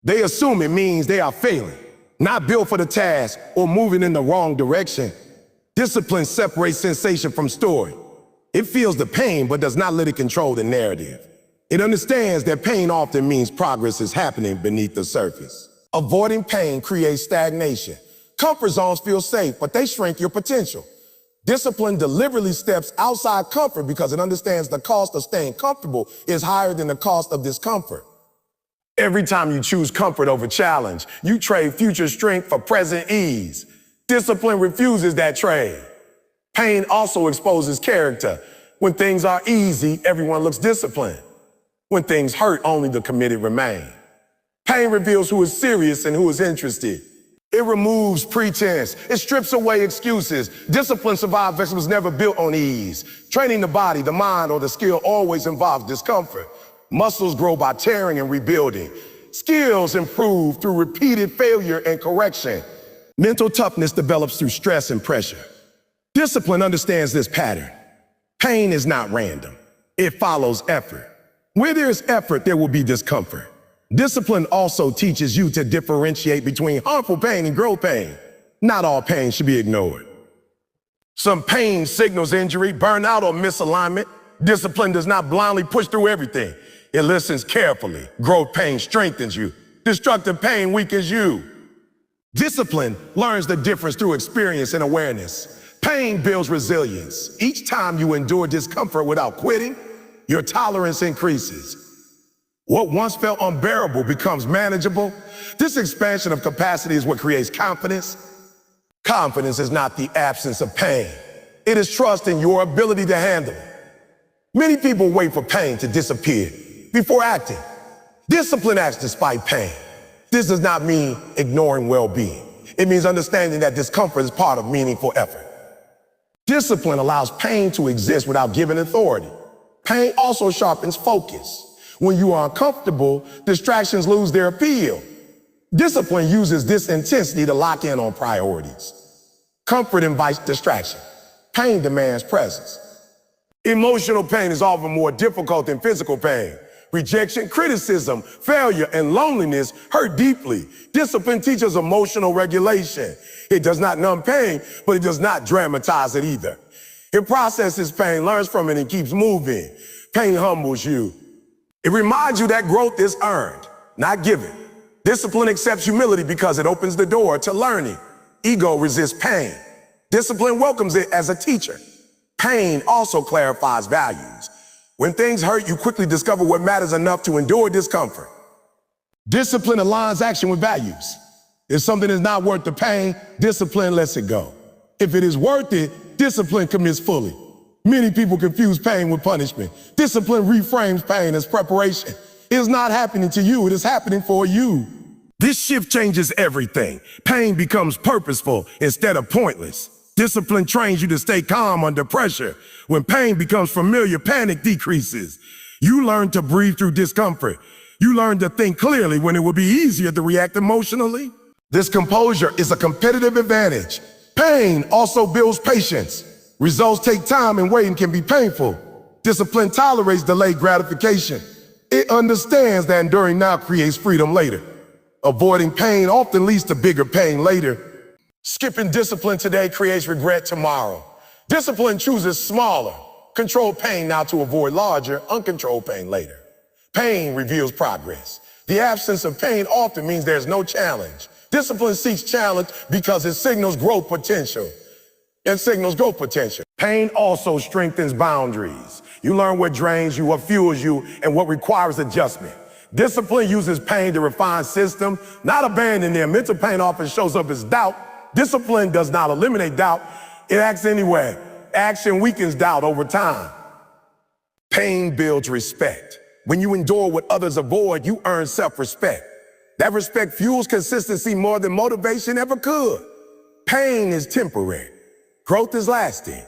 They assume it means they are failing, not built for the task, or moving in the wrong direction. Discipline separates sensation from story. It feels the pain, but does not let it control the narrative. It understands that pain often means progress is happening beneath the surface. Avoiding pain creates stagnation. Comfort zones feel safe, but they shrink your potential. Discipline deliberately steps outside comfort because it understands the cost of staying comfortable is higher than the cost of discomfort. Every time you choose comfort over challenge, you trade future strength for present ease. Discipline refuses that trade. Pain also exposes character. When things are easy, everyone looks disciplined. When things hurt, only the committed remain. Pain reveals who is serious and who is interested. It removes pretense. It strips away excuses. Discipline survives because it was never built on ease. Training the body, the mind, or the skill always involves discomfort. Muscles grow by tearing and rebuilding. Skills improve through repeated failure and correction. Mental toughness develops through stress and pressure. Discipline understands this pattern. Pain is not random. It follows effort. Where there is effort, there will be discomfort. Discipline also teaches you to differentiate between harmful pain and growth pain. Not all pain should be ignored. Some pain signals injury, burnout, or misalignment. Discipline does not blindly push through everything. It listens carefully. Growth pain strengthens you. Destructive pain weakens you. Discipline learns the difference through experience and awareness. Pain builds resilience. Each time you endure discomfort without quitting, your tolerance increases. What once felt unbearable becomes manageable. This expansion of capacity is what creates confidence. Confidence is not the absence of pain. It is trust in your ability to handle it. Many people wait for pain to disappear before acting. Discipline acts despite pain. This does not mean ignoring well-being. It means understanding that discomfort is part of meaningful effort. Discipline allows pain to exist without giving authority. Pain also sharpens focus. When you are uncomfortable, distractions lose their appeal. Discipline uses this intensity to lock in on priorities. Comfort invites distraction. Pain demands presence. Emotional pain is often more difficult than physical pain. Rejection, criticism, failure, and loneliness hurt deeply. Discipline teaches emotional regulation. It does not numb pain, but it does not dramatize it either. It processes pain, learns from it, and keeps moving. Pain humbles you. It reminds you that growth is earned, not given. Discipline accepts humility because it opens the door to learning. Ego resists pain. Discipline welcomes it as a teacher. Pain also clarifies values. When things hurt, you quickly discover what matters enough to endure discomfort. Discipline aligns action with values. If something is not worth the pain, discipline lets it go. If it is worth it, discipline commits fully. Many people confuse pain with punishment. Discipline reframes pain as preparation. It is not happening to you, it is happening for you. This shift changes everything. Pain becomes purposeful instead of pointless. Discipline trains you to stay calm under pressure. When pain becomes familiar, panic decreases. You learn to breathe through discomfort. You learn to think clearly when it will be easier to react emotionally. This composure is a competitive advantage. Pain also builds patience. Results take time and waiting can be painful. Discipline tolerates delayed gratification. It understands that enduring now creates freedom later. Avoiding pain often leads to bigger pain later. Skipping discipline today creates regret tomorrow. Discipline chooses smaller, controlled pain now to avoid larger, uncontrolled pain later. Pain reveals progress. The absence of pain often means there's no challenge. Discipline seeks challenge because it signals growth potential. Pain also strengthens boundaries. You learn what drains you, what fuels you, and what requires adjustment. Discipline uses pain to refine systems, not abandon them. Mental pain often shows up as doubt. Discipline does not eliminate doubt. It acts anyway. Action weakens doubt over time. Pain builds respect. When you endure what others avoid, you earn self-respect. That respect fuels consistency more than motivation ever could. Pain is temporary. Growth is lasting.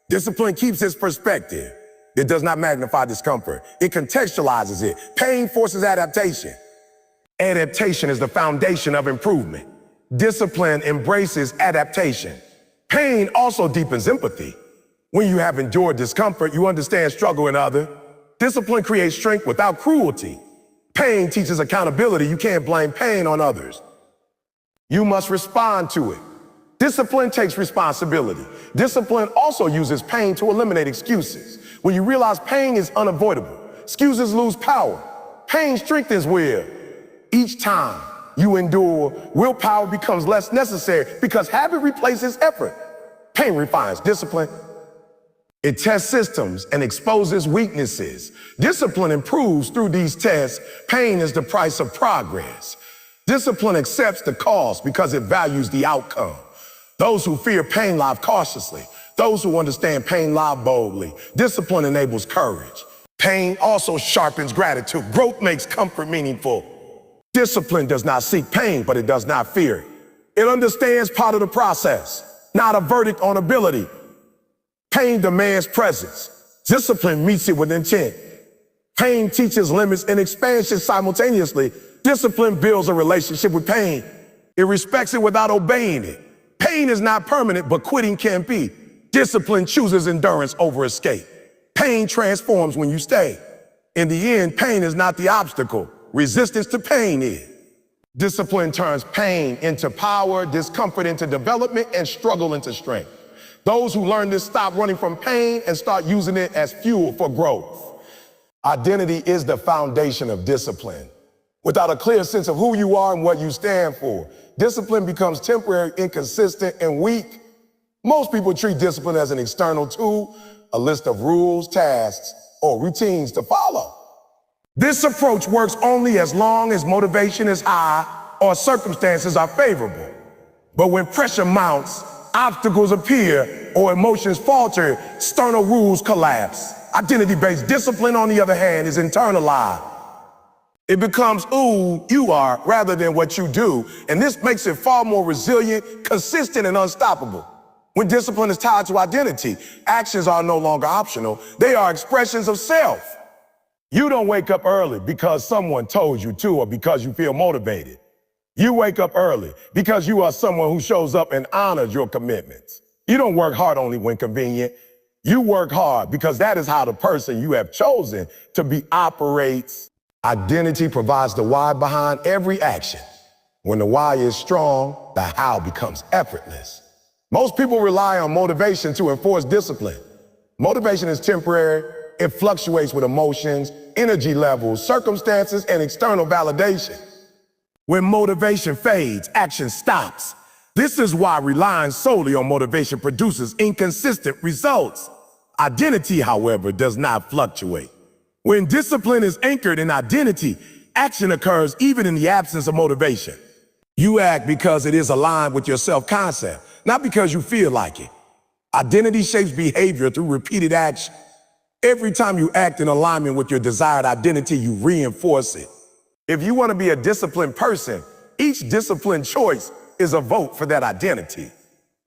Discipline keeps its perspective. It does not magnify discomfort. It contextualizes it. Pain forces adaptation. Adaptation is the foundation of improvement. Discipline embraces adaptation. Pain also deepens empathy. When you have endured discomfort, you understand struggle in others. Discipline creates strength without cruelty. Pain teaches accountability. You can't blame pain on others. You must respond to it. Discipline takes responsibility. Discipline also uses pain to eliminate excuses. When you realize pain is unavoidable, excuses lose power. Pain strengthens will. Each time you endure, willpower becomes less necessary because habit replaces effort. Pain refines discipline. It tests systems and exposes weaknesses. Discipline improves through these tests. Pain is the price of progress. Discipline accepts the cost because it values the outcome. Those who fear pain live cautiously. Those who understand pain live boldly. Discipline enables courage. Pain also sharpens gratitude. Growth makes comfort meaningful. Discipline does not seek pain, but it does not fear it. It understands part of the process, not a verdict on ability. Pain demands presence. Discipline meets it with intent. Pain teaches limits and expansion simultaneously. Discipline builds a relationship with pain. It respects it without obeying it. Pain is not permanent, but quitting can be. Discipline chooses endurance over escape. Pain transforms when you stay. In the end, pain is not the obstacle. Resistance to pain is. Discipline turns pain into power, discomfort into development, and struggle into strength. Those who learn this stop running from pain and start using it as fuel for growth. Identity is the foundation of discipline. Without a clear sense of who you are and what you stand for, discipline becomes temporary, inconsistent, and weak. Most people treat discipline as an external tool, a list of rules, tasks, or routines to follow. This approach works only as long as motivation is high or circumstances are favorable. But when pressure mounts, obstacles appear, or emotions falter, external rules collapse. Identity-based discipline, on the other hand, is internalized. It becomes who you are rather than what you do, and this makes it far more resilient, consistent, and unstoppable. When discipline is tied to identity, actions are no longer optional. They are expressions of self. You don't wake up early because someone told you to or because you feel motivated. You wake up early because you are someone who shows up and honors your commitments. You don't work hard only when convenient. You work hard because that is how the person you have chosen to be operates. Identity provides the why behind every action. When the why is strong, the how becomes effortless. Most people rely on motivation to enforce discipline. Motivation is temporary. It fluctuates with emotions, energy levels, circumstances, and external validation. When motivation fades, action stops. This is why relying solely on motivation produces inconsistent results. Identity, however, does not fluctuate. When discipline is anchored in identity, action occurs even in the absence of motivation. You act because it is aligned with your self-concept, not because you feel like it. Identity shapes behavior through repeated action. Every time you act in alignment with your desired identity, you reinforce it. If you want to be a disciplined person, each disciplined choice is a vote for that identity.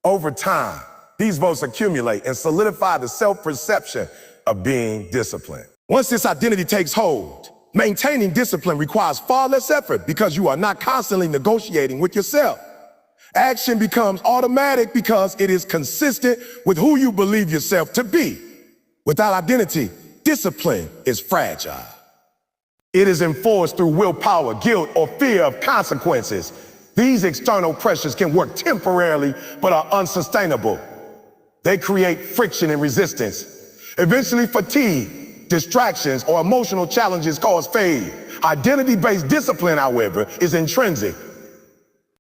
Over time, these votes accumulate and solidify the self-perception of being disciplined. Once this identity takes hold, maintaining discipline requires far less effort because you are not constantly negotiating with yourself. Action becomes automatic because it is consistent with who you believe yourself to be. Without identity, discipline is fragile. It is enforced through willpower, guilt, or fear of consequences. These external pressures can work temporarily, but are unsustainable. They create friction and resistance. Eventually, fatigue, distractions, or emotional challenges cause fade. Identity-based discipline, however, is intrinsic.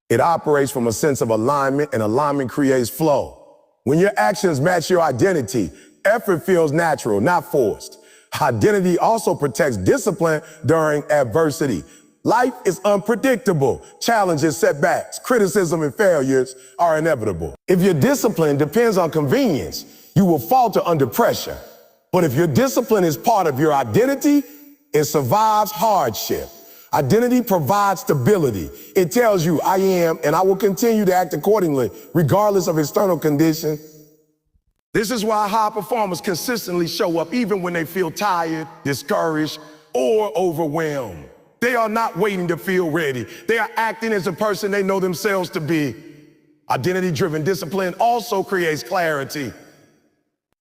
It operates from a sense of alignment, and alignment creates flow. When your actions match your identity, effort feels natural, not forced. Identity also protects discipline during adversity. Life is unpredictable. Challenges, setbacks, criticism, and failures are inevitable. If your discipline depends on convenience, you will falter under pressure. But if your discipline is part of your identity, it survives hardship. Identity provides stability. It tells you, I am, and I will continue to act accordingly, regardless of external conditions. This is why high performers consistently show up even when they feel tired, discouraged, or overwhelmed. They are not waiting to feel ready. They are acting as the person they know themselves to be. Identity-driven discipline also creates clarity.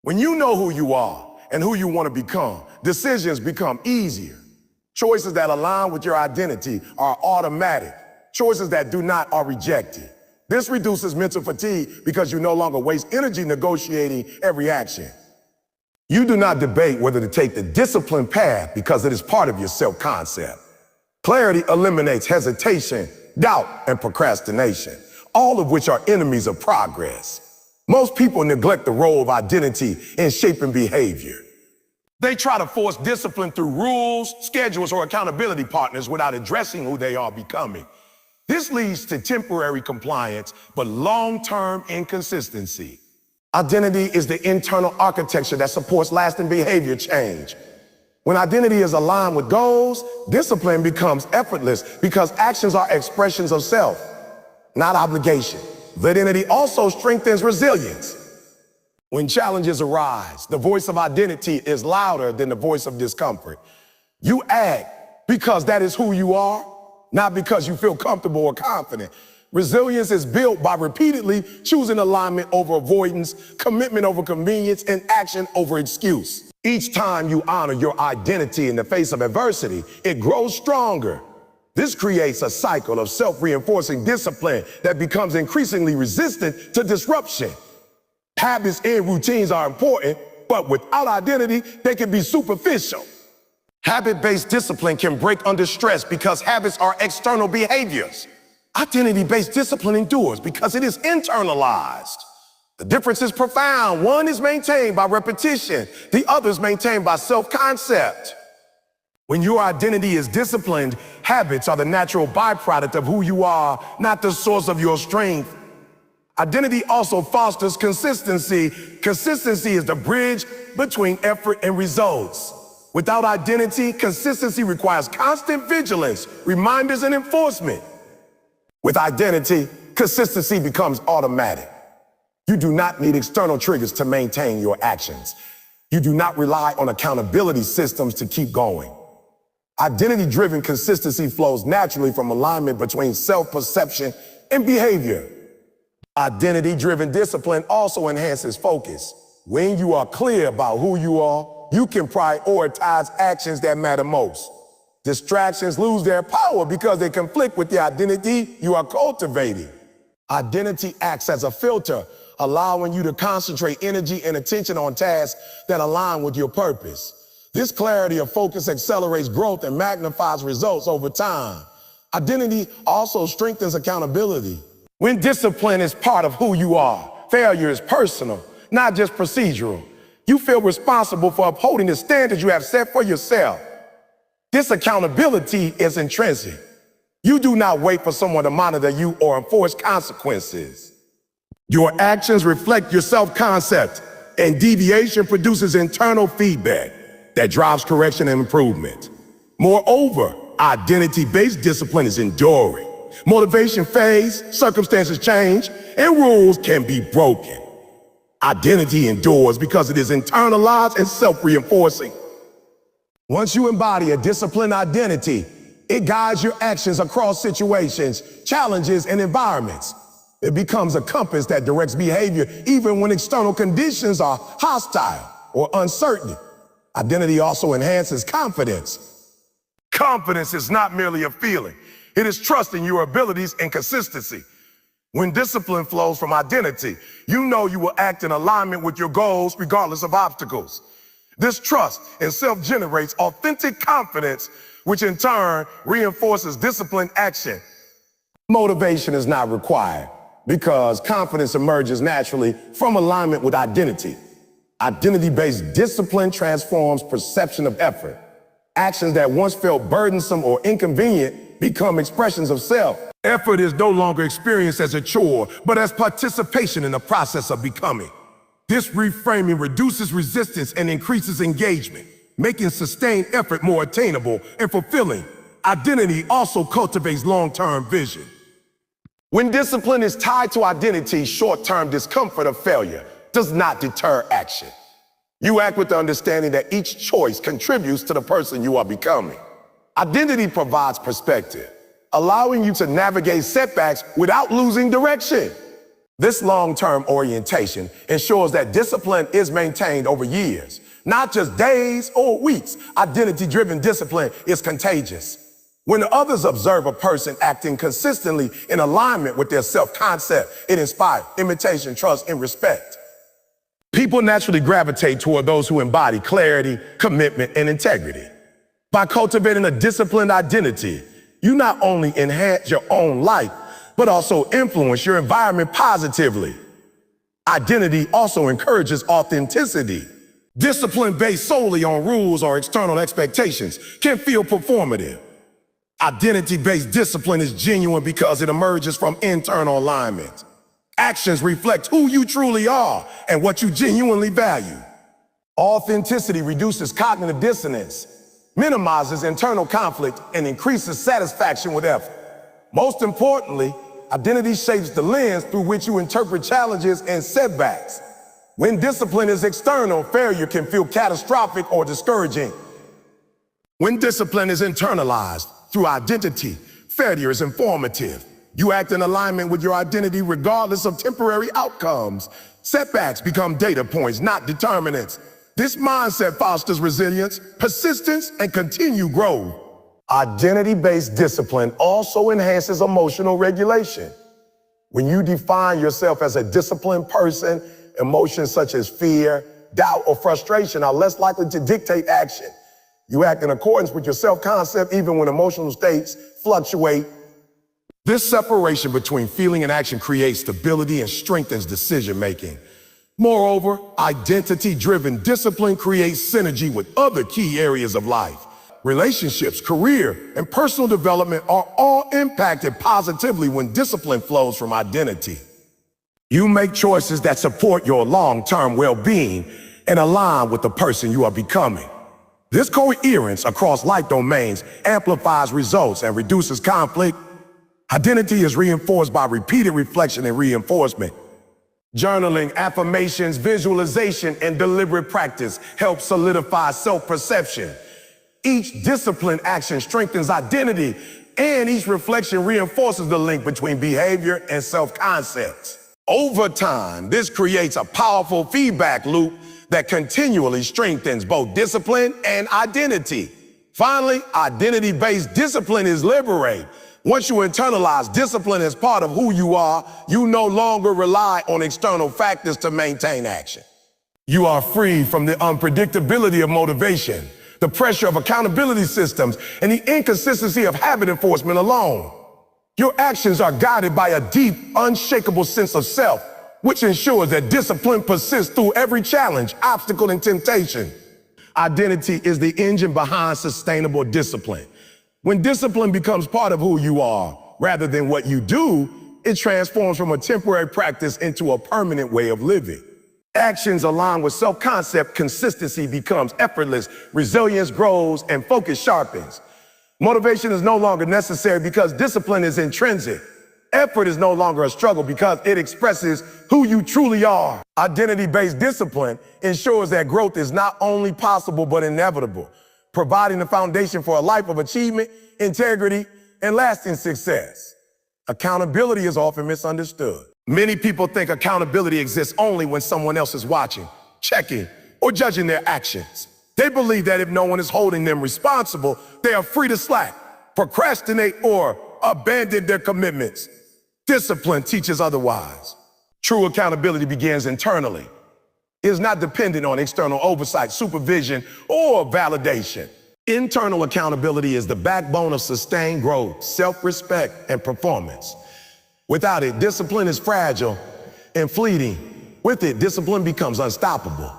When you know who you are and who you want to become, decisions become easier. Choices that align with your identity are automatic. Choices that do not are rejected. This reduces mental fatigue because you no longer waste energy negotiating every action. You do not debate whether to take the disciplined path because it is part of your self-concept. Clarity eliminates hesitation, doubt, and procrastination, all of which are enemies of progress. Most people neglect the role of identity in shaping behavior. They try to force discipline through rules, schedules, or accountability partners without addressing who they are becoming. This leads to temporary compliance, but long-term inconsistency. Identity is the internal architecture that supports lasting behavior change. When identity is aligned with goals, discipline becomes effortless because actions are expressions of self, not obligation. Identity also strengthens resilience. When challenges arise, the voice of identity is louder than the voice of discomfort. You act because that is who you are, not because you feel comfortable or confident. Resilience is built by repeatedly choosing alignment over avoidance, commitment over convenience, and action over excuse. Each time you honor your identity in the face of adversity, it grows stronger. This creates a cycle of self-reinforcing discipline that becomes increasingly resistant to disruption. Habits and routines are important, but without identity, they can be superficial. Habit-based discipline can break under stress because habits are external behaviors. Identity-based discipline endures because it is internalized. The difference is profound. One is maintained by repetition. The other is maintained by self-concept. When your identity is disciplined, habits are the natural byproduct of who you are, not the source of your strength. Identity also fosters consistency. Consistency is the bridge between effort and results. Without identity, consistency requires constant vigilance, reminders, and enforcement. With identity, consistency becomes automatic. You do not need external triggers to maintain your actions. You do not rely on accountability systems to keep going. Identity-driven consistency flows naturally from alignment between self-perception and behavior. Identity-driven discipline also enhances focus. When you are clear about who you are, you can prioritize actions that matter most. Distractions lose their power because they conflict with the identity you are cultivating. Identity acts as a filter, allowing you to concentrate energy and attention on tasks that align with your purpose. This clarity of focus accelerates growth and magnifies results over time. Identity also strengthens accountability. When discipline is part of who you are, failure is personal, not just procedural. You feel responsible for upholding the standards you have set for yourself. This accountability is intrinsic. You do not wait for someone to monitor you or enforce consequences. Your actions reflect your self-concept, and deviation produces internal feedback that drives correction and improvement. Moreover, identity-based discipline is enduring. Motivation fades, circumstances change, and rules can be broken. Identity endures because it is internalized and self-reinforcing. Once you embody a disciplined identity, it guides your actions across situations, challenges, and environments. It becomes a compass that directs behavior even when external conditions are hostile or uncertain. Identity also enhances confidence. Confidence is not merely a feeling. It is trust in your abilities and consistency. When discipline flows from identity, you know you will act in alignment with your goals regardless of obstacles. This trust in self generates authentic confidence, which in turn reinforces disciplined action. Motivation is not required because confidence emerges naturally from alignment with identity. Identity-based discipline transforms perception of effort. Actions that once felt burdensome or inconvenient become expressions of self. Effort is no longer experienced as a chore, but as participation in the process of becoming. This reframing reduces resistance and increases engagement, making sustained effort more attainable and fulfilling. Identity also cultivates long-term vision. When discipline is tied to identity, short-term discomfort of failure does not deter action. You act with the understanding that each choice contributes to the person you are becoming. Identity provides perspective, allowing you to navigate setbacks without losing direction. This long-term orientation ensures that discipline is maintained over years, not just days or weeks. Identity-driven discipline is contagious. When others observe a person acting consistently in alignment with their self-concept, it inspires imitation, trust, and respect. People naturally gravitate toward those who embody clarity, commitment, and integrity. By cultivating a disciplined identity, you not only enhance your own life, but also influence your environment positively. Identity also encourages authenticity. Discipline based solely on rules or external expectations can feel performative. Identity-based discipline is genuine because it emerges from internal alignment. Actions reflect who you truly are and what you genuinely value. Authenticity reduces cognitive dissonance, minimizes internal conflict, and increases satisfaction with effort. Most importantly, identity shapes the lens through which you interpret challenges and setbacks. When discipline is external, failure can feel catastrophic or discouraging. When discipline is internalized through identity, failure is informative. You act in alignment with your identity regardless of temporary outcomes. Setbacks become data points, not determinants. This mindset fosters resilience, persistence, and continued growth. Identity-based discipline also enhances emotional regulation. When you define yourself as a disciplined person, emotions such as fear, doubt, or frustration are less likely to dictate action. You act in accordance with your self-concept even when emotional states fluctuate. This separation between feeling and action creates stability and strengthens decision-making. Moreover, identity-driven discipline creates synergy with other key areas of life. Relationships, career, and personal development are all impacted positively when discipline flows from identity. You make choices that support your long-term well-being and align with the person you are becoming. This coherence across life domains amplifies results and reduces conflict. Identity is reinforced by repeated reflection and reinforcement. Journaling, affirmations, visualization, and deliberate practice help solidify self-perception. Each disciplined action strengthens identity, and each reflection reinforces the link between behavior and self-concept. Over time, this creates a powerful feedback loop that continually strengthens both discipline and identity. Finally, identity-based discipline is liberating. Once you internalize discipline as part of who you are, you no longer rely on external factors to maintain action. You are free from the unpredictability of motivation, the pressure of accountability systems, and the inconsistency of habit enforcement alone. Your actions are guided by a deep, unshakable sense of self, which ensures that discipline persists through every challenge, obstacle, and temptation. Identity is the engine behind sustainable discipline. When discipline becomes part of who you are, rather than what you do, it transforms from a temporary practice into a permanent way of living. Actions aligned with self-concept, consistency becomes effortless, resilience grows, and focus sharpens. Motivation is no longer necessary because discipline is intrinsic. Effort is no longer a struggle because it expresses who you truly are. Identity-based discipline ensures that growth is not only possible but inevitable, providing the foundation for a life of achievement, integrity, and lasting success. Accountability is often misunderstood. Many people think accountability exists only when someone else is watching, checking, or judging their actions. They believe that if no one is holding them responsible, they are free to slack, procrastinate, or abandon their commitments. Discipline teaches otherwise. True accountability begins internally. It is not dependent on external oversight, supervision, or validation. Internal accountability is the backbone of sustained growth, self-respect, and performance. Without it, discipline is fragile and fleeting. With it, discipline becomes unstoppable.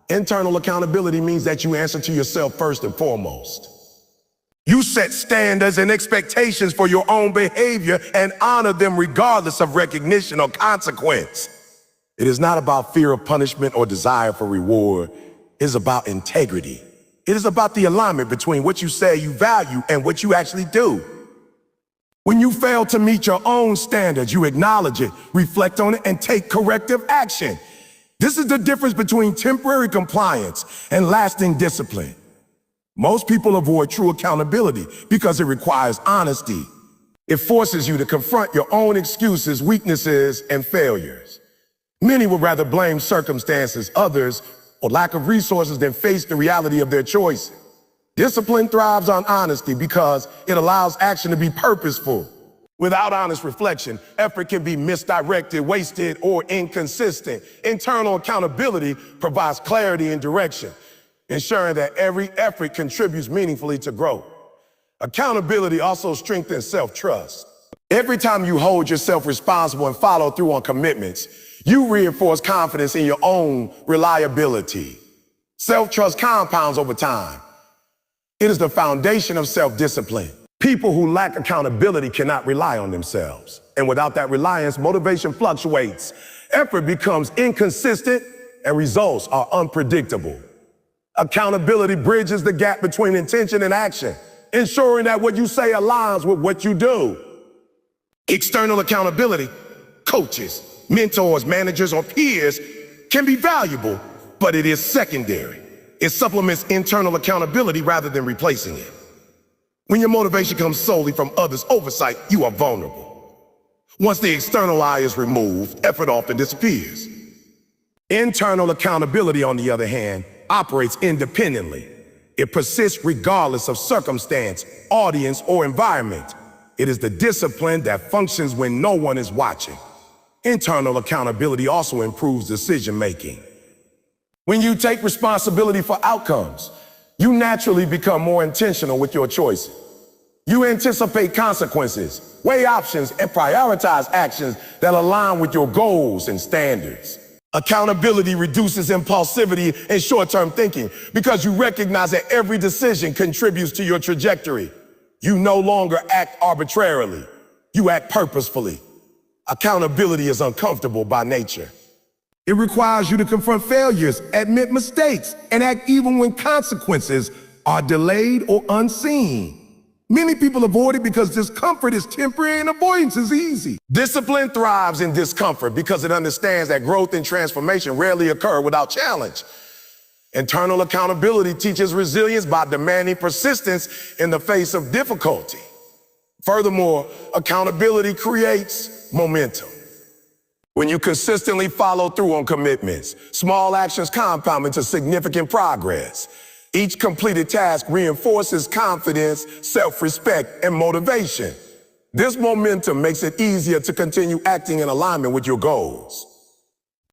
Internal accountability means that you answer to yourself first and foremost. You set standards and expectations for your own behavior and honor them regardless of recognition or consequence. It is not about fear of punishment or desire for reward. It is about integrity. It is about the alignment between what you say you value and what you actually do. When you fail to meet your own standards, you acknowledge it, reflect on it, and take corrective action. This is the difference between temporary compliance and lasting discipline. Most people avoid true accountability because it requires honesty. It forces you to confront your own excuses, weaknesses, and failures. Many would rather blame circumstances, others, or lack of resources than face the reality of their choices. Discipline thrives on honesty because it allows action to be purposeful. Without honest reflection, effort can be misdirected, wasted, or inconsistent. Internal accountability provides clarity and direction, ensuring that every effort contributes meaningfully to growth. Accountability also strengthens self-trust. Every time you hold yourself responsible and follow through on commitments, You reinforce confidence in your own reliability. Self-trust compounds over time. It is the foundation of self-discipline. People who lack accountability cannot rely on themselves. And without that reliance, motivation fluctuates. Effort becomes inconsistent and results are unpredictable. Accountability bridges the gap between intention and action, ensuring that what you say aligns with what you do. External accountability, coaches, mentors, managers, or peers can be valuable, but it is secondary. It supplements internal accountability rather than replacing it. When your motivation comes solely from others' oversight, you are vulnerable. Once the external eye is removed, effort often disappears. Internal accountability, on the other hand, operates independently. It persists regardless of circumstance, audience, or environment. It is the discipline that functions when no one is watching. Internal accountability also improves decision-making. When you take responsibility for outcomes, you naturally become more intentional with your choices. You anticipate consequences, weigh options, and prioritize actions that align with your goals and standards. Accountability reduces impulsivity and short-term thinking because you recognize that every decision contributes to your trajectory. You no longer act arbitrarily. You act purposefully. Accountability is uncomfortable by nature. It requires you to confront failures, admit mistakes, and act even when consequences are delayed or unseen. Many people avoid it because discomfort is temporary and avoidance is easy. Discipline thrives in discomfort because it understands that growth and transformation rarely occur without challenge. Internal accountability teaches resilience by demanding persistence in the face of difficulty. Furthermore, accountability creates momentum. When you consistently follow through on commitments, small actions compound into significant progress. Each completed task reinforces confidence, self-respect, and motivation. This momentum makes it easier to continue acting in alignment with your goals.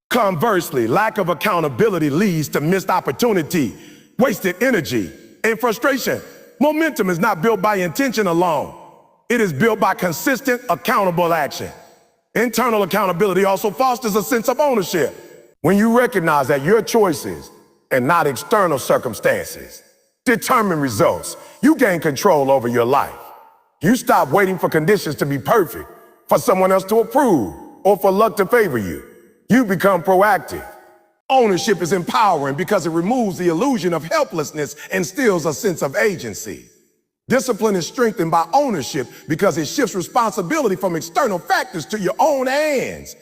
Conversely, lack of accountability leads to missed opportunity, wasted energy, and frustration. Momentum is not built by intention alone. It is built by consistent, accountable action. Internal accountability also fosters a sense of ownership. When you recognize that your choices and not external circumstances determine results, you gain control over your life. You stop waiting for conditions to be perfect, for someone else to approve, or for luck to favor you. You become proactive. Ownership is empowering because it removes the illusion of helplessness and instills a sense of agency. Discipline is strengthened by ownership because it shifts responsibility from external factors to your own hands.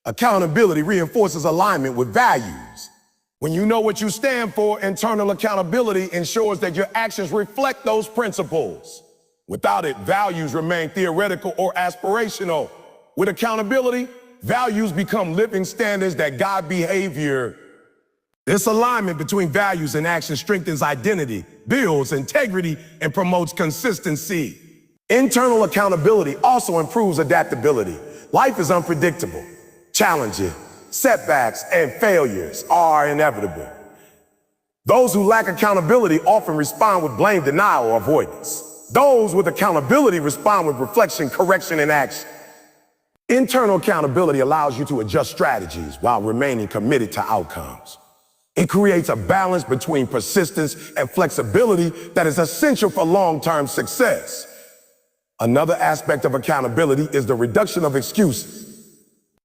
Accountability reinforces alignment with values. When you know what you stand for, internal accountability ensures that your actions reflect those principles. Without it, values remain theoretical or aspirational. With accountability, values become living standards that guide behavior. This alignment between values and action strengthens identity, builds integrity, and promotes consistency. Internal accountability also improves adaptability. Life is unpredictable, challenging. Setbacks and failures are inevitable. Those who lack accountability often respond with blame, denial, or avoidance. Those with accountability respond with reflection, correction, and action. Internal accountability allows you to adjust strategies while remaining committed to outcomes. It creates a balance between persistence and flexibility that is essential for long-term success. Another aspect of accountability is the reduction of excuses.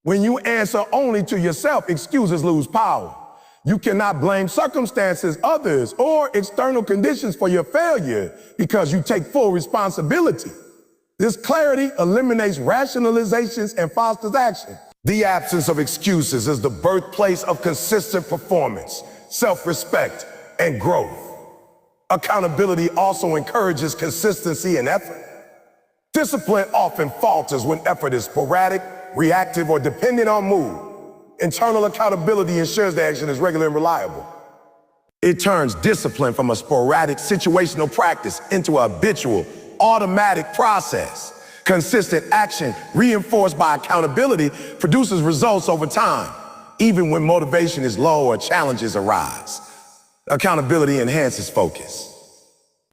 When you answer only to yourself, excuses lose power. You cannot blame circumstances, others, or external conditions for your failure because you take full responsibility. This clarity eliminates rationalizations and fosters action. The absence of excuses is the birthplace of consistent performance, self-respect, and growth. Accountability also encourages consistency and effort. Discipline often falters when effort is sporadic, reactive, or dependent on mood. Internal accountability ensures the action is regular and reliable. It turns discipline from a sporadic situational practice into a habitual, automatic process. Consistent action, reinforced by accountability, produces results over time, even when motivation is low or challenges arise. Accountability enhances focus.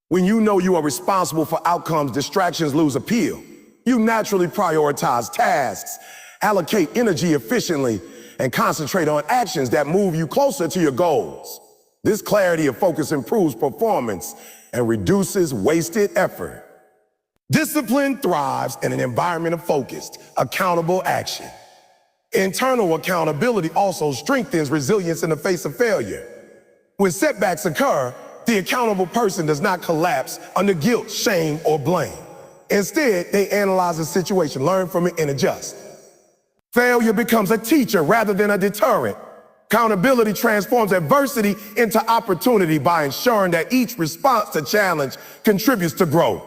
When you know you are responsible for outcomes, distractions lose appeal. You naturally prioritize tasks, allocate energy efficiently, and concentrate on actions that move you closer to your goals. This clarity of focus improves performance and reduces wasted effort. Discipline thrives in an environment of focused, accountable action. Internal accountability also strengthens resilience in the face of failure. When setbacks occur, the accountable person does not collapse under guilt, shame, or blame. Instead, they analyze the situation, learn from it, and adjust. Failure becomes a teacher rather than a deterrent. Accountability transforms adversity into opportunity by ensuring that each response to challenge contributes to growth.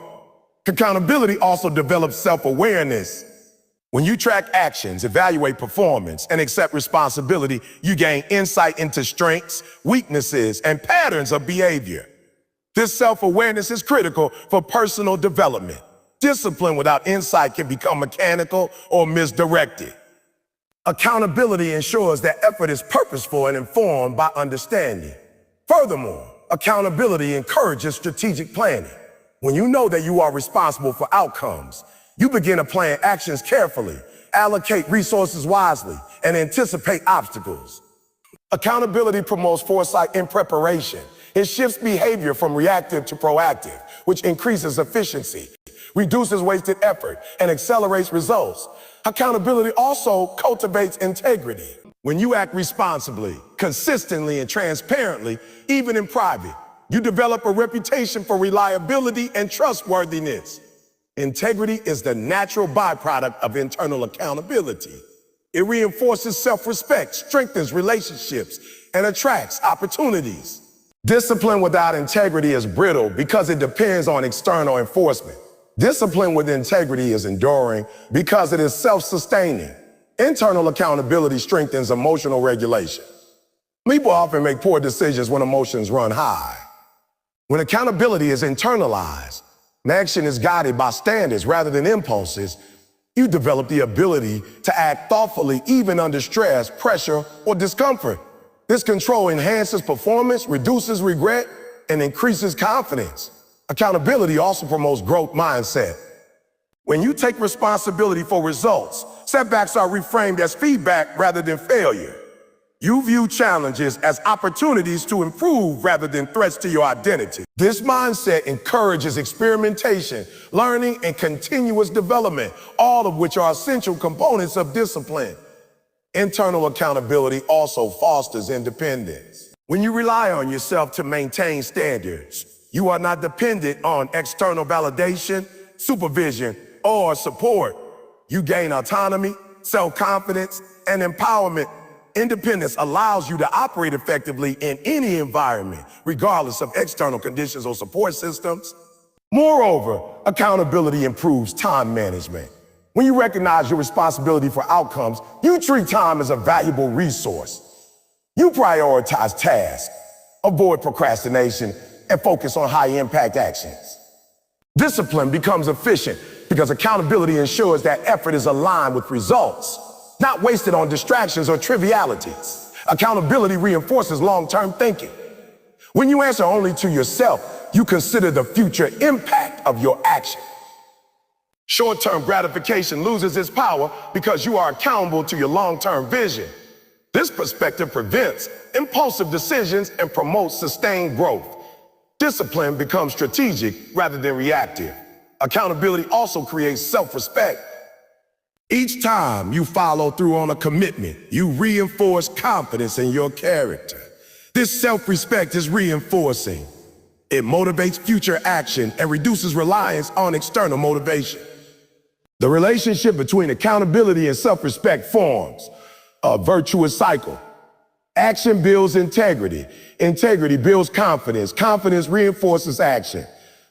Accountability also develops self-awareness. When you track actions, evaluate performance, and accept responsibility, you gain insight into strengths, weaknesses, and patterns of behavior. This self-awareness is critical for personal development. Discipline without insight can become mechanical or misdirected. Accountability ensures that effort is purposeful and informed by understanding. Furthermore, accountability encourages strategic planning. When you know that you are responsible for outcomes, you begin to plan actions carefully, allocate resources wisely, and anticipate obstacles. Accountability promotes foresight and preparation. It shifts behavior from reactive to proactive, which increases efficiency, reduces wasted effort, and accelerates results. Accountability also cultivates integrity. When you act responsibly, consistently, and transparently, even in private, you develop a reputation for reliability and trustworthiness. Integrity is the natural byproduct of internal accountability. It reinforces self-respect, strengthens relationships, and attracts opportunities. Discipline without integrity is brittle because it depends on external enforcement. Discipline with integrity is enduring because it is self-sustaining. Internal accountability strengthens emotional regulation. People often make poor decisions when emotions run high. When accountability is internalized, and action is guided by standards rather than impulses, you develop the ability to act thoughtfully even under stress, pressure, or discomfort. This control enhances performance, reduces regret, and increases confidence. Accountability also promotes growth mindset. When you take responsibility for results, setbacks are reframed as feedback rather than failure. You view challenges as opportunities to improve rather than threats to your identity. This mindset encourages experimentation, learning, and continuous development, all of which are essential components of discipline. Internal accountability also fosters independence. When you rely on yourself to maintain standards, you are not dependent on external validation, supervision, or support. You gain autonomy, self-confidence, and empowerment. Independence allows you to operate effectively in any environment, regardless of external conditions or support systems. Moreover, accountability improves time management. When you recognize your responsibility for outcomes, you treat time as a valuable resource. You prioritize tasks, avoid procrastination, and focus on high-impact actions. Discipline becomes efficient because accountability ensures that effort is aligned with results, not wasted on distractions or trivialities. Accountability reinforces long-term thinking. When you answer only to yourself, you consider the future impact of your action. Short-term gratification loses its power because you are accountable to your long-term vision. This perspective prevents impulsive decisions and promotes sustained growth. Discipline becomes strategic rather than reactive. Accountability also creates self-respect. Each time you follow through on a commitment, you reinforce confidence in your character. This self-respect is reinforcing. It motivates future action and reduces reliance on external motivation. The relationship between accountability and self-respect forms a virtuous cycle. Action builds integrity. Integrity builds confidence. Confidence reinforces action.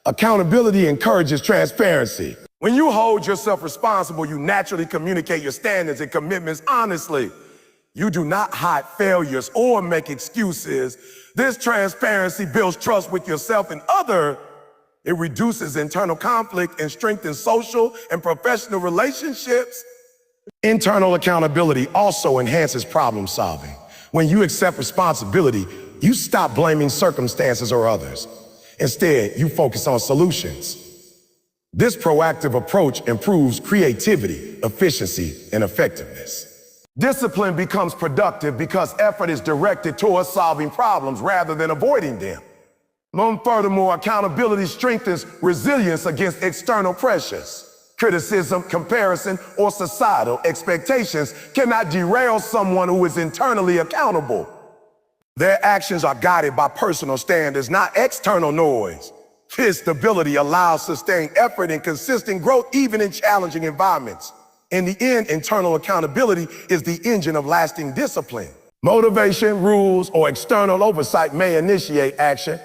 Accountability encourages transparency. When you hold yourself responsible, you naturally communicate your standards and commitments honestly. You do not hide failures or make excuses. This transparency builds trust with yourself and others. It reduces internal conflict and strengthens social and professional relationships. Internal accountability also enhances problem solving. When you accept responsibility, you stop blaming circumstances or others. Instead, you focus on solutions. This proactive approach improves creativity, efficiency, and effectiveness. Discipline becomes productive because effort is directed towards solving problems rather than avoiding them. Furthermore, accountability strengthens resilience against external pressures. Criticism, comparison, or societal expectations cannot derail someone who is internally accountable. Their actions are guided by personal standards, not external noise. This stability allows sustained effort and consistent growth even in challenging environments. In the end, internal accountability is the engine of lasting discipline. Motivation, rules, or external oversight may initiate action,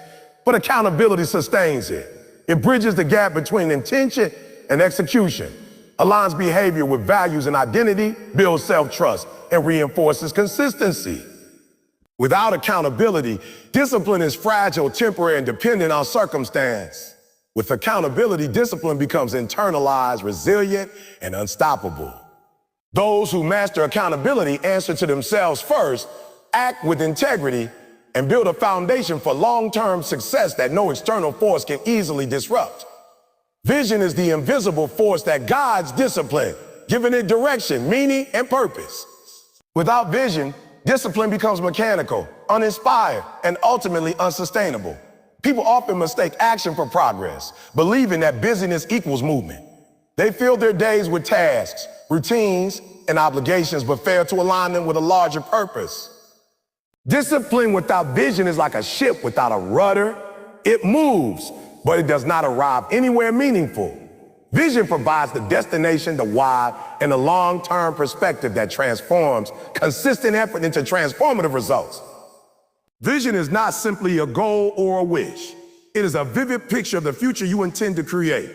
but accountability sustains it. It bridges the gap between intention and execution, aligns behavior with values and identity, builds self-trust, and reinforces consistency. Without accountability, discipline is fragile, temporary, and dependent on circumstance. With accountability, discipline becomes internalized, resilient, and unstoppable. Those who master accountability answer to themselves first, act with integrity, and build a foundation for long-term success that no external force can easily disrupt. Vision is the invisible force that guides discipline, giving it direction, meaning, and purpose. Without vision, discipline becomes mechanical, uninspired, and ultimately unsustainable. People often mistake action for progress, believing that busyness equals movement. They fill their days with tasks, routines, and obligations, but fail to align them with a larger purpose. Discipline without vision is like a ship without a rudder. It moves, but it does not arrive anywhere meaningful. Vision provides the destination, the why, and the long-term perspective that transforms consistent effort into transformative results. Vision is not simply a goal or a wish. It is a vivid picture of the future you intend to create.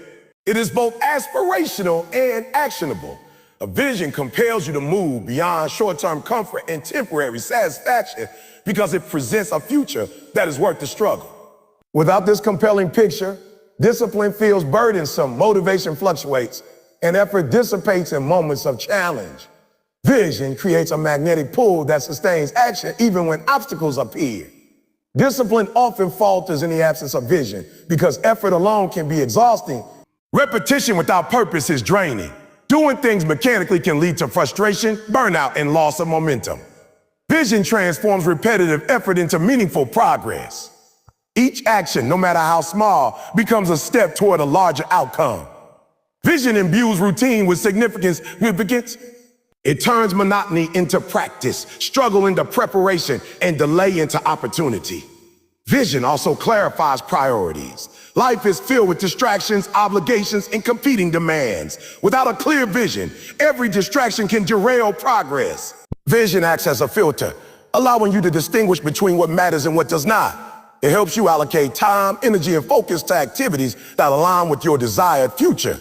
It is both aspirational and actionable. A vision compels you to move beyond short-term comfort and temporary satisfaction because it presents a future that is worth the struggle. Without this compelling picture, discipline feels burdensome, motivation fluctuates, and effort dissipates in moments of challenge. Vision creates a magnetic pull that sustains action even when obstacles appear. Discipline often falters in the absence of vision because effort alone can be exhausting. Repetition without purpose is draining. Doing things mechanically can lead to frustration, burnout, and loss of momentum. Vision transforms repetitive effort into meaningful progress. Each action, no matter how small, becomes a step toward a larger outcome. Vision imbues routine with significance. It turns monotony into practice, struggle into preparation, and delay into opportunity. Vision also clarifies priorities. Life is filled with distractions, obligations, and competing demands. Without a clear vision, every distraction can derail progress. Vision acts as a filter, allowing you to distinguish between what matters and what does not. It helps you allocate time, energy, and focus to activities that align with your desired future.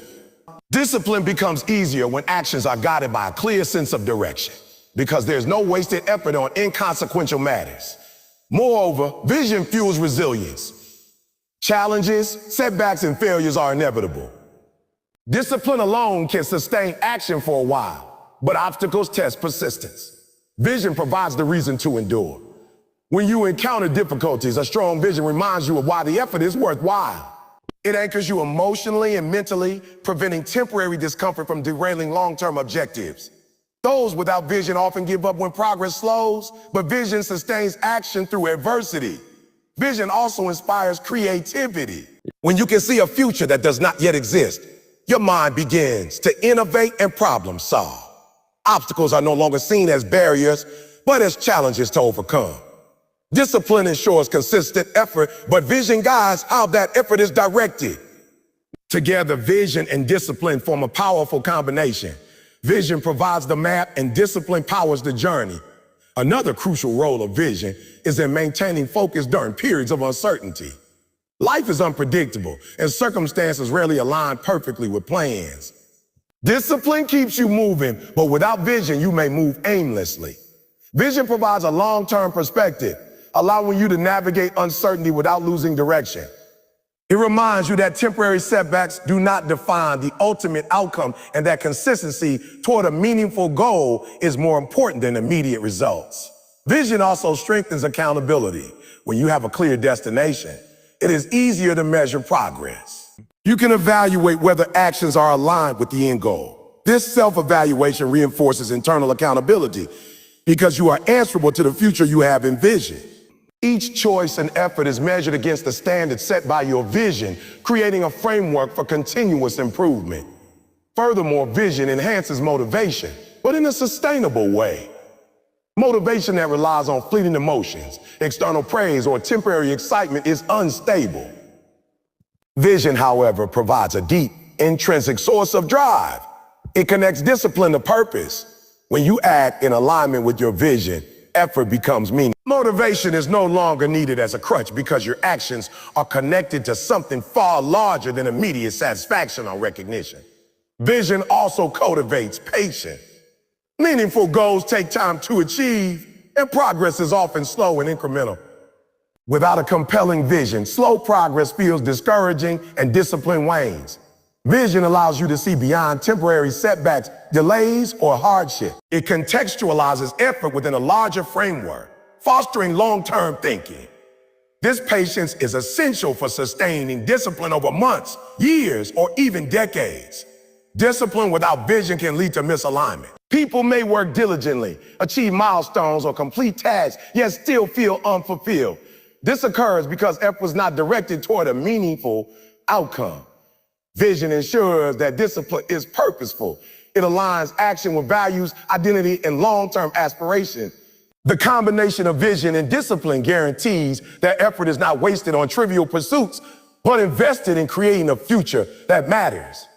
Discipline becomes easier when actions are guided by a clear sense of direction, because there's no wasted effort on inconsequential matters. Moreover, vision fuels resilience. Challenges, setbacks, and failures are inevitable. Discipline alone can sustain action for a while, but obstacles test persistence. Vision provides the reason to endure. When you encounter difficulties, a strong vision reminds you of why the effort is worthwhile. It anchors you emotionally and mentally, preventing temporary discomfort from derailing long-term objectives. Those without vision often give up when progress slows, but vision sustains action through adversity. Vision also inspires creativity. When you can see a future that does not yet exist, your mind begins to innovate and problem solve. Obstacles are no longer seen as barriers, but as challenges to overcome. Discipline ensures consistent effort, but vision guides how that effort is directed. Together, vision and discipline form a powerful combination. Vision provides the map and discipline powers the journey. Another crucial role of vision is in maintaining focus during periods of uncertainty. Life is unpredictable, and circumstances rarely align perfectly with plans. Discipline keeps you moving, but without vision, you may move aimlessly. Vision provides a long-term perspective, allowing you to navigate uncertainty without losing direction. It reminds you that temporary setbacks do not define the ultimate outcome, and that consistency toward a meaningful goal is more important than immediate results. Vision also strengthens accountability. When you have a clear destination, it is easier to measure progress. You can evaluate whether actions are aligned with the end goal. This self-evaluation reinforces internal accountability because you are answerable to the future you have envisioned. Each choice and effort is measured against the standards set by your vision, creating a framework for continuous improvement. Furthermore, vision enhances motivation, but in a sustainable way. Motivation that relies on fleeting emotions, external praise, or temporary excitement is unstable. Vision, however, provides a deep, intrinsic source of drive. It connects discipline to purpose. When you act in alignment with your vision, effort becomes meaningful. Motivation is no longer needed as a crutch because your actions are connected to something far larger than immediate satisfaction or recognition. Vision also cultivates patience. Meaningful goals take time to achieve, and progress is often slow and incremental. Without a compelling vision, slow progress feels discouraging and discipline wanes. Vision allows you to see beyond temporary setbacks, delays, or hardship. It contextualizes effort within a larger framework, fostering long-term thinking. This patience is essential for sustaining discipline over months, years, or even decades. Discipline without vision can lead to misalignment. People may work diligently, achieve milestones, or complete tasks, yet still feel unfulfilled. This occurs because effort is not directed toward a meaningful outcome. Vision ensures that discipline is purposeful. It aligns action with values, identity, and long-term aspiration. The combination of vision and discipline guarantees that effort is not wasted on trivial pursuits, but invested in creating a future that matters.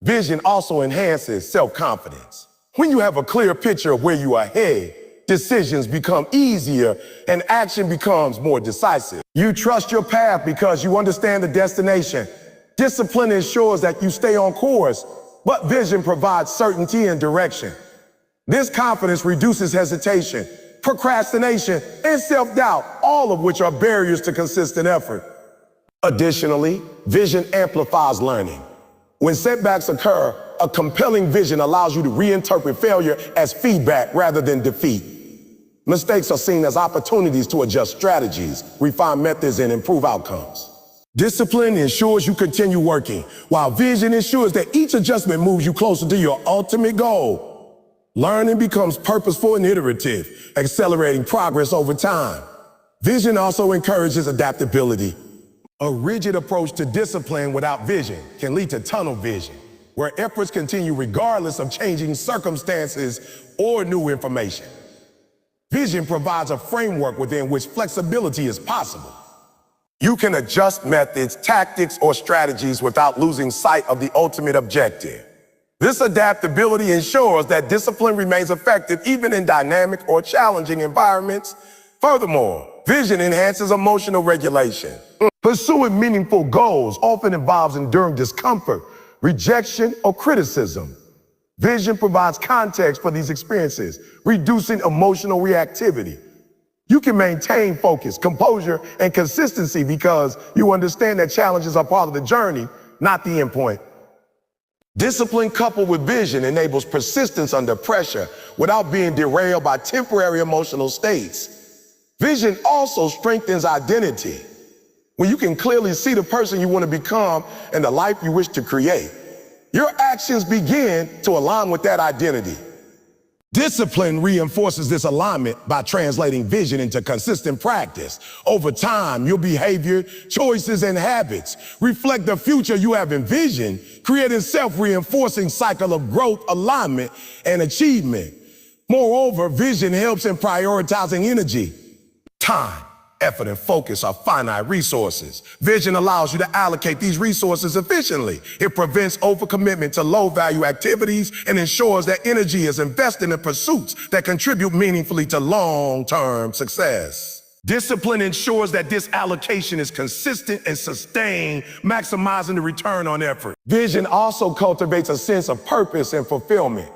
Vision also enhances self-confidence. When you have a clear picture of where you are headed, decisions become easier and action becomes more decisive. You trust your path because you understand the destination. Discipline ensures that you stay on course, but vision provides certainty and direction. This confidence reduces hesitation, procrastination, and self-doubt, all of which are barriers to consistent effort. Additionally, vision amplifies learning. When setbacks occur, a compelling vision allows you to reinterpret failure as feedback rather than defeat. Mistakes are seen as opportunities to adjust strategies, refine methods, and improve outcomes. Discipline ensures you continue working, while vision ensures that each adjustment moves you closer to your ultimate goal. Learning becomes purposeful and iterative, accelerating progress over time. Vision also encourages adaptability. A rigid approach to discipline without vision can lead to tunnel vision, where efforts continue regardless of changing circumstances or new information. Vision provides a framework within which flexibility is possible. You can adjust methods, tactics, or strategies without losing sight of the ultimate objective. This adaptability ensures that discipline remains effective even in dynamic or challenging environments. Furthermore, vision enhances emotional regulation. Pursuing meaningful goals often involves enduring discomfort, rejection, or criticism. Vision provides context for these experiences, reducing emotional reactivity. You can maintain focus, composure, and consistency because you understand that challenges are part of the journey, not the end point. Discipline coupled with vision enables persistence under pressure without being derailed by temporary emotional states. Vision also strengthens identity. When you can clearly see the person you want to become and the life you wish to create, your actions begin to align with that identity. Discipline reinforces this alignment by translating vision into consistent practice. Over time, your behavior, choices, and habits reflect the future you have envisioned, creating a self-reinforcing cycle of growth, alignment, and achievement. Moreover, vision helps in prioritizing energy. Time, effort, and focus are finite resources. Vision allows you to allocate these resources efficiently. It prevents overcommitment to low-value activities and ensures that energy is invested in pursuits that contribute meaningfully to long-term success. Discipline ensures that this allocation is consistent and sustained, maximizing the return on effort. Vision also cultivates a sense of purpose and fulfillment.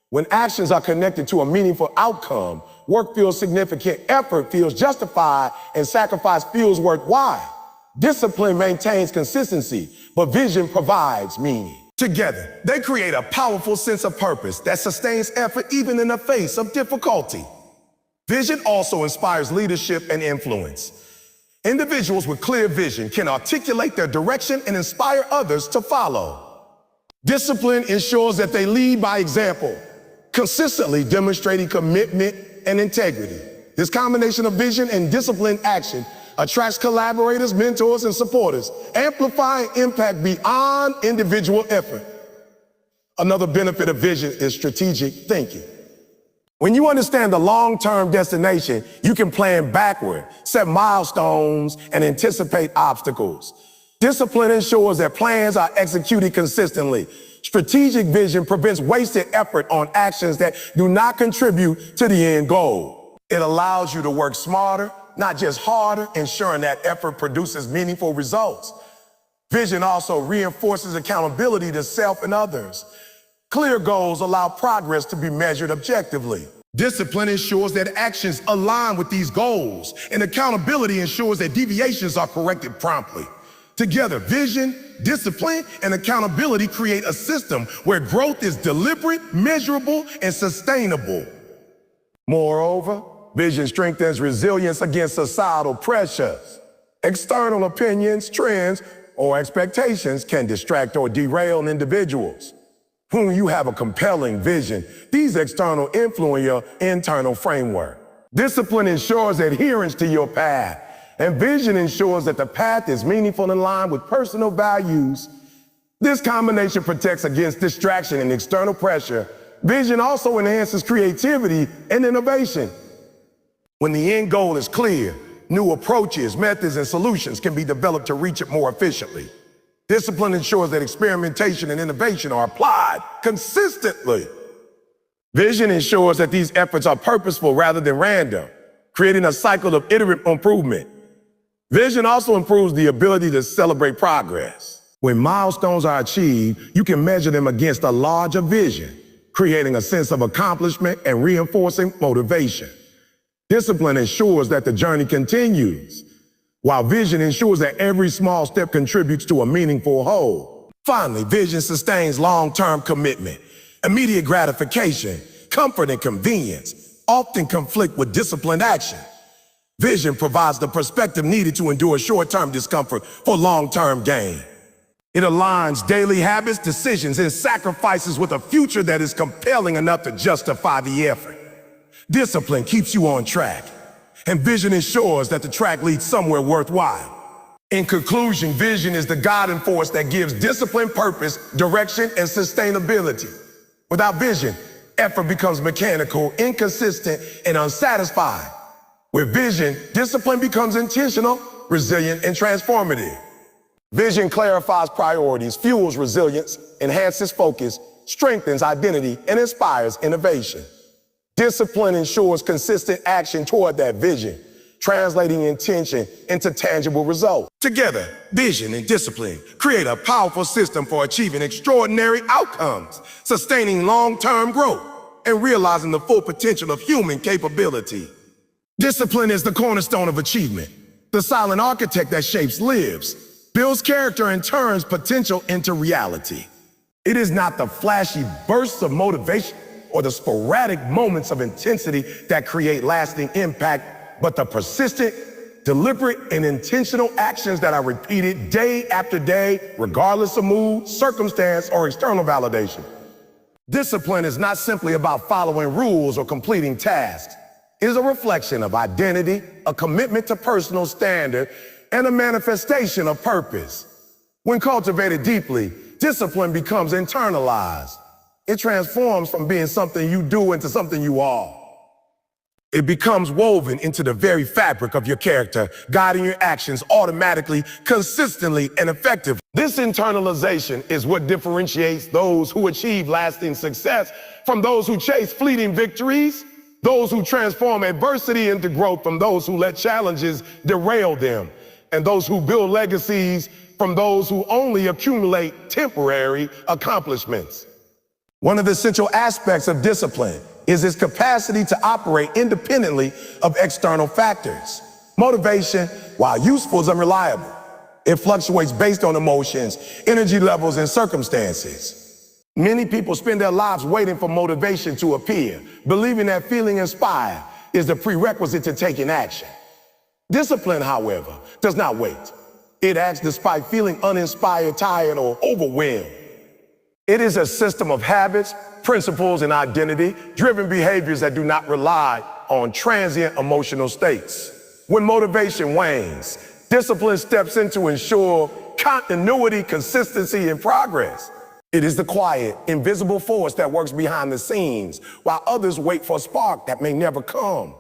When actions are connected to a meaningful outcome, work feels significant, effort feels justified, and sacrifice feels worthwhile. Discipline maintains consistency, but vision provides meaning. Together, they create a powerful sense of purpose that sustains effort even in the face of difficulty. Vision also inspires leadership and influence. Individuals with clear vision can articulate their direction and inspire others to follow. Discipline ensures that they lead by example, consistently demonstrating commitment and integrity. This combination of vision and disciplined action attracts collaborators, mentors, and supporters, amplifying impact beyond individual effort. Another benefit of vision is strategic thinking. When you understand the long-term destination, you can plan backward, set milestones, and anticipate obstacles. Discipline ensures that plans are executed consistently. Strategic vision prevents wasted effort on actions that do not contribute to the end goal. It allows you to work smarter, not just harder, ensuring that effort produces meaningful results. Vision also reinforces accountability to self and others. Clear goals allow progress to be measured objectively. Discipline ensures that actions align with these goals, and accountability ensures that deviations are corrected promptly. Together, vision, discipline, and accountability create a system where growth is deliberate, measurable, and sustainable. Moreover, vision strengthens resilience against societal pressures. External opinions, trends, or expectations can distract or derail individuals. When you have a compelling vision, these external influence your internal framework. Discipline ensures adherence to your path, and vision ensures that the path is meaningful in line with personal values. This combination protects against distraction and external pressure. Vision also enhances creativity and innovation. When the end goal is clear, new approaches, methods, and solutions can be developed to reach it more efficiently. Discipline ensures that experimentation and innovation are applied consistently. Vision ensures that these efforts are purposeful rather than random, creating a cycle of iterative improvement. Vision also improves the ability to celebrate progress. When milestones are achieved, you can measure them against a larger vision, creating a sense of accomplishment and reinforcing motivation. Discipline ensures that the journey continues, while vision ensures that every small step contributes to a meaningful whole. Finally, vision sustains long-term commitment. Immediate gratification, comfort, and convenience often conflict with disciplined action. Vision provides the perspective needed to endure short-term discomfort for long-term gain. It aligns daily habits, decisions, and sacrifices with a future that is compelling enough to justify the effort. Discipline keeps you on track, and vision ensures that the track leads somewhere worthwhile. In conclusion, vision is the guiding force that gives discipline purpose, direction, and sustainability. Without vision, effort becomes mechanical, inconsistent, and unsatisfying. With vision, discipline becomes intentional, resilient, and transformative. Vision clarifies priorities, fuels resilience, enhances focus, strengthens identity, and inspires innovation. Discipline ensures consistent action toward that vision, translating intention into tangible results. Together, vision and discipline create a powerful system for achieving extraordinary outcomes, sustaining long-term growth, and realizing the full potential of human capability. Discipline is the cornerstone of achievement, the silent architect that shapes lives, builds character, and turns potential into reality. It is not the flashy bursts of motivation or the sporadic moments of intensity that create lasting impact, but the persistent, deliberate, and intentional actions that are repeated day after day, regardless of mood, circumstance, or external validation. Discipline is not simply about following rules or completing tasks. It is a reflection of identity, a commitment to personal standard, and a manifestation of purpose. When cultivated deeply, discipline becomes internalized. It transforms from being something you do into something you are. It becomes woven into the very fabric of your character, guiding your actions automatically, consistently, and effectively. This internalization is what differentiates those who achieve lasting success from those who chase fleeting victories, those who transform adversity into growth from those who let challenges derail them, and those who build legacies from those who only accumulate temporary accomplishments. One of the essential aspects of discipline is its capacity to operate independently of external factors. Motivation, while useful, is unreliable. It fluctuates based on emotions, energy levels, and circumstances. Many people spend their lives waiting for motivation to appear, believing that feeling inspired is the prerequisite to taking action. Discipline, however, does not wait. It acts despite feeling uninspired, tired, or overwhelmed. It is a system of habits, principles, and identity-driven behaviors that do not rely on transient emotional states. When motivation wanes, discipline steps in to ensure continuity, consistency, and progress. It is the quiet, invisible force that works behind the scenes while others wait for a spark that may never come.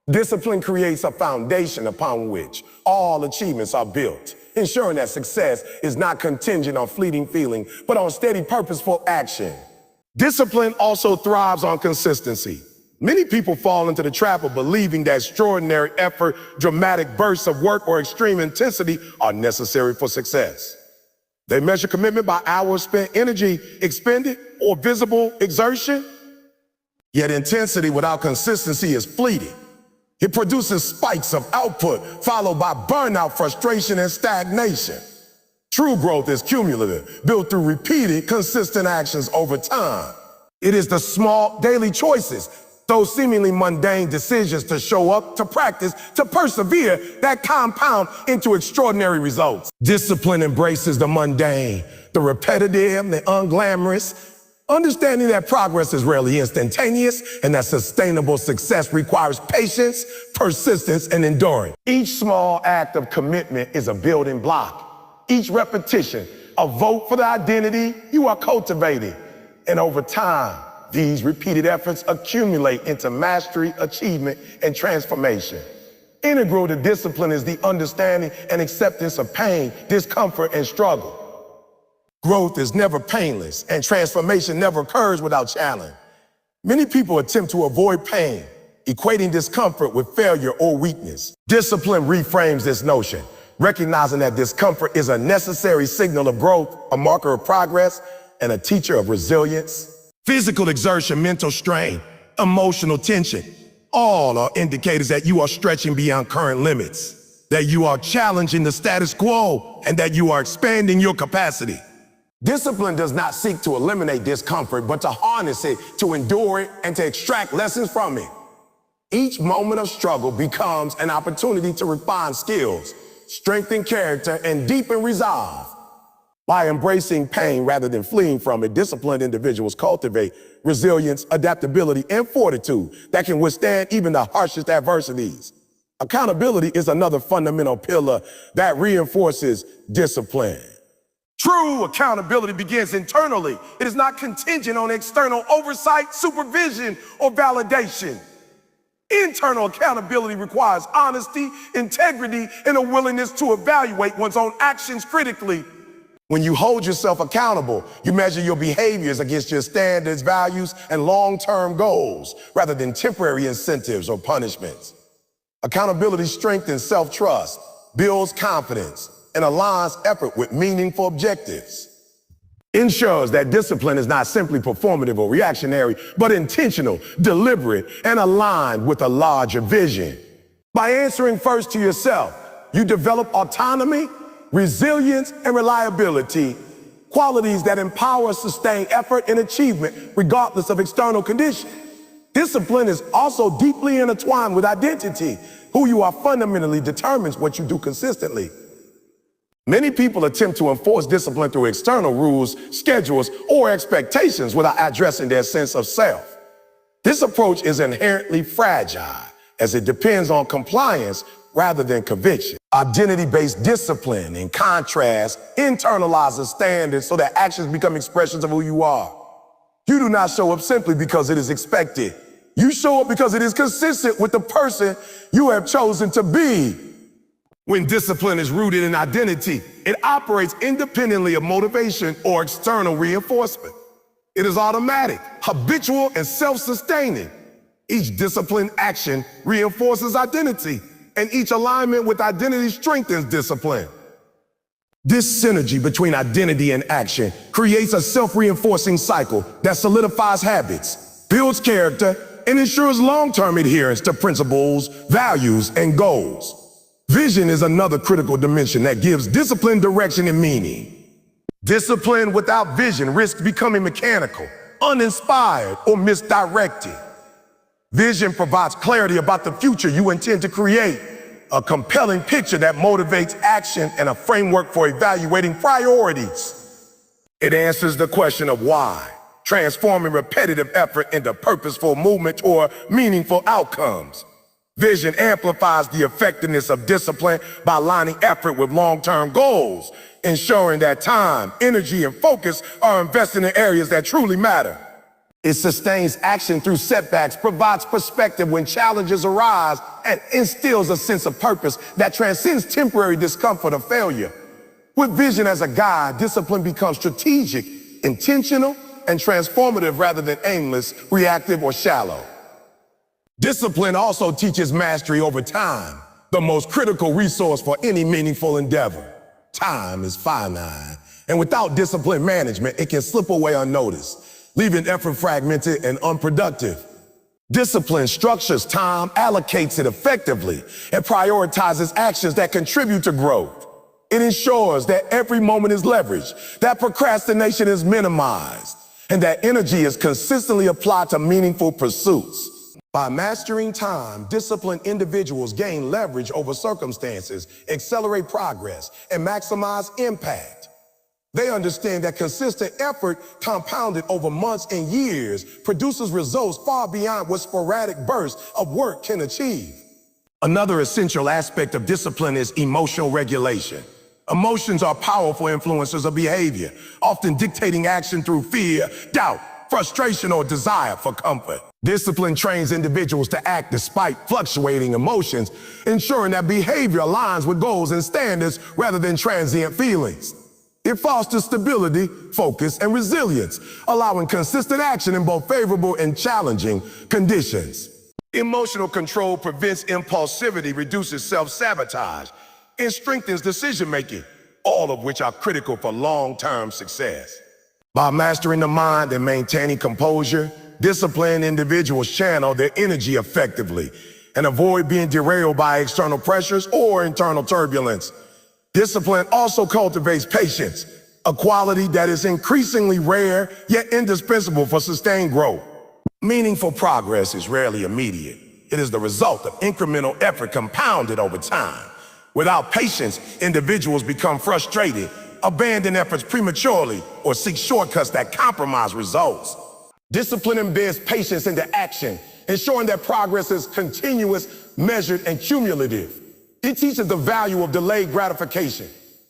Discipline creates a foundation upon which all achievements are built, ensuring that success is not contingent on fleeting feeling, but on steady, purposeful action. Discipline also thrives on consistency. Many people fall into the trap of believing that extraordinary effort, dramatic bursts of work, or extreme intensity are necessary for success. They measure commitment by hours spent, energy expended, or visible exertion. Yet intensity without consistency is fleeting. It produces spikes of output, followed by burnout, frustration, and stagnation. True growth is cumulative, built through repeated, consistent actions over time. It is the small daily choices, those seemingly mundane decisions to show up, to practice, to persevere, that compound into extraordinary results. Discipline embraces the mundane, the repetitive, the unglamorous, understanding that progress is rarely instantaneous and that sustainable success requires patience, persistence, and endurance. Each small act of commitment is a building block. Each repetition, a vote for the identity you are cultivating. And over time, these repeated efforts accumulate into mastery, achievement, and transformation. Integral to discipline is the understanding and acceptance of pain, discomfort, and struggle. Growth is never painless, and transformation never occurs without challenge. Many people attempt to avoid pain, equating discomfort with failure or weakness. Discipline reframes this notion, recognizing that discomfort is a necessary signal of growth, a marker of progress, and a teacher of resilience. Physical exertion, mental strain, emotional tension, all are indicators that you are stretching beyond current limits, that you are challenging the status quo, and that you are expanding your capacity. Discipline does not seek to eliminate discomfort, but to harness it, to endure it, and to extract lessons from it. Each moment of struggle becomes an opportunity to refine skills, strengthen character, and deepen resolve. By embracing pain rather than fleeing from it, disciplined individuals cultivate resilience, adaptability, and fortitude that can withstand even the harshest adversities. Accountability is another fundamental pillar that reinforces discipline. True accountability begins internally. It is not contingent on external oversight, supervision, or validation. Internal accountability requires honesty, integrity, and a willingness to evaluate one's own actions critically. When you hold yourself accountable, you measure your behaviors against your standards, values, and long-term goals, rather than temporary incentives or punishments. Accountability strengthens self-trust, builds confidence, and aligns effort with meaningful objectives. Ensures that discipline is not simply performative or reactionary, but intentional, deliberate, and aligned with a larger vision. By answering first to yourself, you develop autonomy, resilience, and reliability, qualities that empower sustained effort and achievement regardless of external conditions. Discipline is also deeply intertwined with identity. Who you are fundamentally determines what you do consistently. Many people attempt to enforce discipline through external rules, schedules, or expectations without addressing their sense of self. This approach is inherently fragile, as it depends on compliance rather than conviction. Identity-based discipline, in contrast, internalizes standards so that actions become expressions of who you are. You do not show up simply because it is expected. You show up because it is consistent with the person you have chosen to be. When discipline is rooted in identity, it operates independently of motivation or external reinforcement. It is automatic, habitual, and self-sustaining. Each disciplined action reinforces identity, and each alignment with identity strengthens discipline. This synergy between identity and action creates a self-reinforcing cycle that solidifies habits, builds character, and ensures long-term adherence to principles, values, and goals. Vision is another critical dimension that gives discipline direction and meaning. Discipline without vision risks becoming mechanical, uninspired, or misdirected. Vision provides clarity about the future you intend to create, a compelling picture that motivates action, and a framework for evaluating priorities. It answers the question of why, transforming repetitive effort into purposeful movement toward meaningful outcomes. Vision amplifies the effectiveness of discipline by aligning effort with long-term goals, ensuring that time, energy, and focus are invested in areas that truly matter. It sustains action through setbacks, provides perspective when challenges arise, and instills a sense of purpose that transcends temporary discomfort or failure. With vision as a guide, discipline becomes strategic, intentional, and transformative rather than aimless, reactive, or shallow. Discipline also teaches mastery over time, the most critical resource for any meaningful endeavor. Time is finite, and without disciplined management, it can slip away unnoticed, leaving effort fragmented and unproductive. Discipline structures time, allocates it effectively, and prioritizes actions that contribute to growth. It ensures that every moment is leveraged, that procrastination is minimized, and that energy is consistently applied to meaningful pursuits. By mastering time, disciplined individuals gain leverage over circumstances, accelerate progress, and maximize impact. They understand that consistent effort compounded over months and years produces results far beyond what sporadic bursts of work can achieve. Another essential aspect of discipline is emotional regulation. Emotions are powerful influencers of behavior, often dictating action through fear, doubt, frustration, or desire for comfort. Discipline trains individuals to act despite fluctuating emotions, ensuring that behavior aligns with goals and standards rather than transient feelings. It fosters stability, focus, and resilience, allowing consistent action in both favorable and challenging conditions. Emotional control prevents impulsivity, reduces self-sabotage, and strengthens decision-making, all of which are critical for long-term success. By mastering the mind and maintaining composure, disciplined individuals channel their energy effectively and avoid being derailed by external pressures or internal turbulence. Discipline also cultivates patience, a quality that is increasingly rare yet indispensable for sustained growth. Meaningful progress is rarely immediate. It is the result of incremental effort compounded over time. Without patience, individuals become frustrated, abandon efforts prematurely, or seek shortcuts that compromise results. Discipline embeds patience into action, ensuring that progress is continuous, measured, and cumulative. It teaches the value of delayed gratification,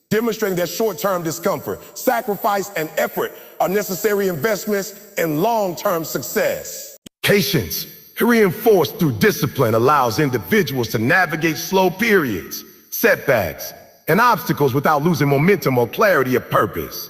demonstrating that short-term discomfort, sacrifice, and effort are necessary investments in long-term success. Patience, reinforced through discipline, allows individuals to navigate slow periods, setbacks, and obstacles without losing momentum or clarity of purpose.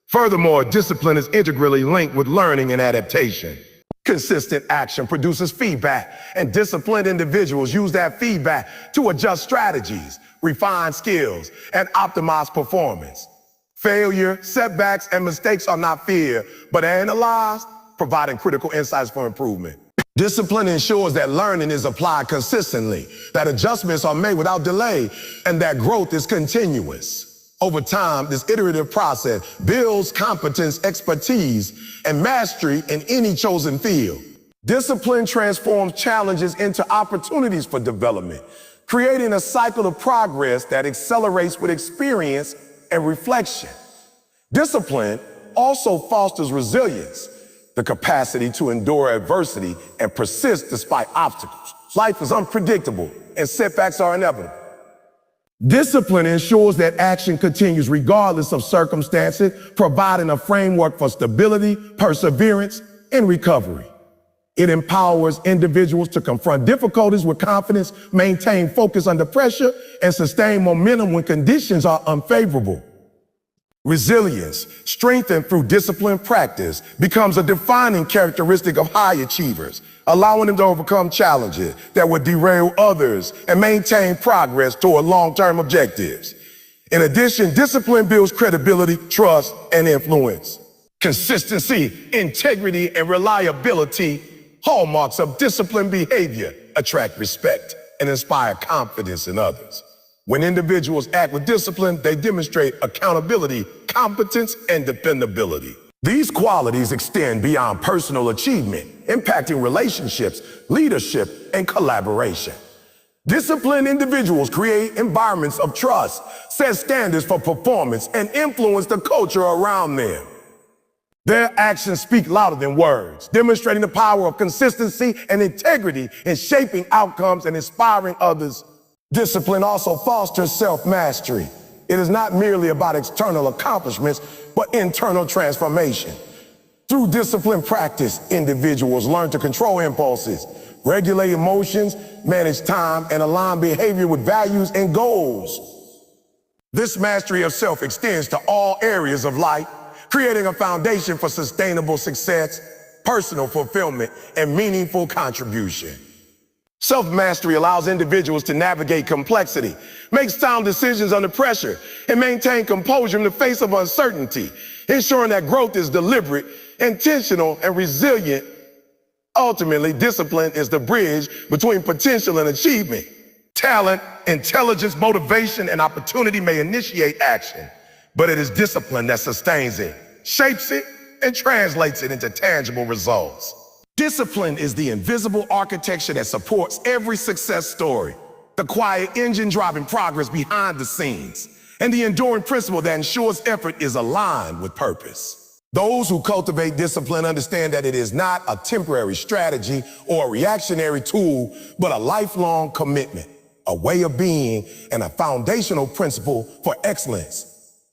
Furthermore, discipline is integrally linked with learning and adaptation. Consistent action produces feedback, and disciplined individuals use that feedback to adjust strategies, refine skills, and optimize performance. Failure, setbacks, and mistakes are not feared, but analyzed, providing critical insights for improvement. Discipline ensures that learning is applied consistently, that adjustments are made without delay, and that growth is continuous. Over time, this iterative process builds competence, expertise, and mastery in any chosen field. Discipline transforms challenges into opportunities for development, creating a cycle of progress that accelerates with experience and reflection. Discipline also fosters resilience, the capacity to endure adversity and persist despite obstacles. Life is unpredictable, and setbacks are inevitable. Discipline ensures that action continues regardless of circumstances, providing a framework for stability, perseverance, and recovery. It empowers individuals to confront difficulties with confidence, maintain focus under pressure, and sustain momentum when conditions are unfavorable. Resilience, strengthened through disciplined practice, becomes a defining characteristic of high achievers, allowing them to overcome challenges that would derail others and maintain progress toward long-term objectives. In addition, discipline builds credibility, trust, and influence. Consistency, integrity, and reliability, hallmarks of disciplined behavior, attract respect and inspire confidence in others. When individuals act with discipline, they demonstrate accountability, competence, and dependability. These qualities extend beyond personal achievement, impacting relationships, leadership, and collaboration. Disciplined individuals create environments of trust, set standards for performance, and influence the culture around them. Their actions speak louder than words, demonstrating the power of consistency and integrity in shaping outcomes and inspiring others. Discipline also fosters self-mastery. It is not merely about external accomplishments, but internal transformation. Through disciplined practice, individuals learn to control impulses, regulate emotions, manage time, and align behavior with values and goals. This mastery of self extends to all areas of life, creating a foundation for sustainable success, personal fulfillment, and meaningful contribution. Self-mastery allows individuals to navigate complexity, make sound decisions under pressure, and maintain composure in the face of uncertainty, ensuring that growth is deliberate, intentional, and resilient. Ultimately, discipline is the bridge between potential and achievement. Talent, intelligence, motivation, and opportunity may initiate action, but it is discipline that sustains it, shapes it, and translates it into tangible results. Discipline is the invisible architecture that supports every success story, the quiet engine driving progress behind the scenes, and the enduring principle that ensures effort is aligned with purpose. Those who cultivate discipline understand that it is not a temporary strategy or a reactionary tool, but a lifelong commitment, a way of being, and a foundational principle for excellence.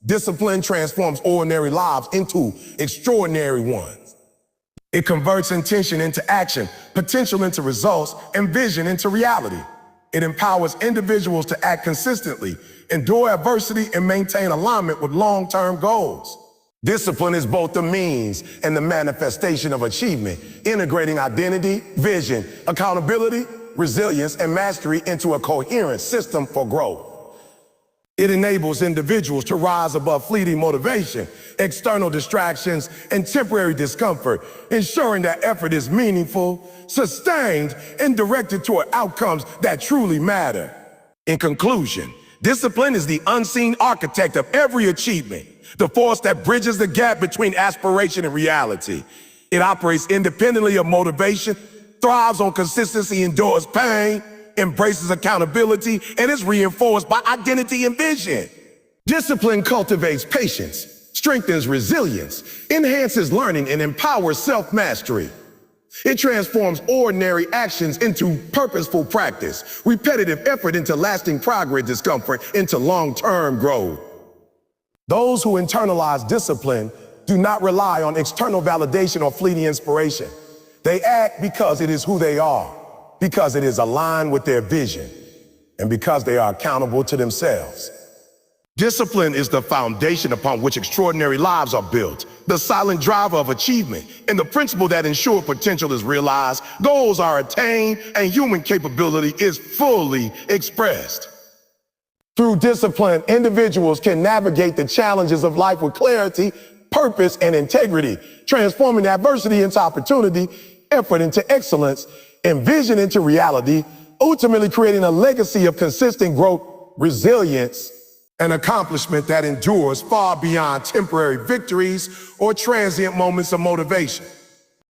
Discipline transforms ordinary lives into extraordinary ones. It converts intention into action, potential into results, and vision into reality. It empowers individuals to act consistently, endure adversity, and maintain alignment with long-term goals. Discipline is both the means and the manifestation of achievement, integrating identity, vision, accountability, resilience, and mastery into a coherent system for growth. It enables individuals to rise above fleeting motivation, external distractions, and temporary discomfort, ensuring that effort is meaningful, sustained, and directed toward outcomes that truly matter. In conclusion, discipline is the unseen architect of every achievement, the force that bridges the gap between aspiration and reality. It operates independently of motivation, thrives on consistency, endures pain, embraces accountability, and is reinforced by identity and vision. Discipline cultivates patience, strengthens resilience, enhances learning, and empowers self-mastery. It transforms ordinary actions into purposeful practice, repetitive effort into lasting progress, discomfort into long-term growth. Those who internalize discipline do not rely on external validation or fleeting inspiration. They act because it is who they are, because it is aligned with their vision, and because they are accountable to themselves. Discipline is the foundation upon which extraordinary lives are built, the silent driver of achievement, and the principle that ensures potential is realized, goals are attained, and human capability is fully expressed. Through discipline, individuals can navigate the challenges of life with clarity, purpose, and integrity, transforming adversity into opportunity, effort into excellence, and vision into reality, ultimately creating a legacy of consistent growth, resilience, and accomplishment that endures far beyond temporary victories or transient moments of motivation.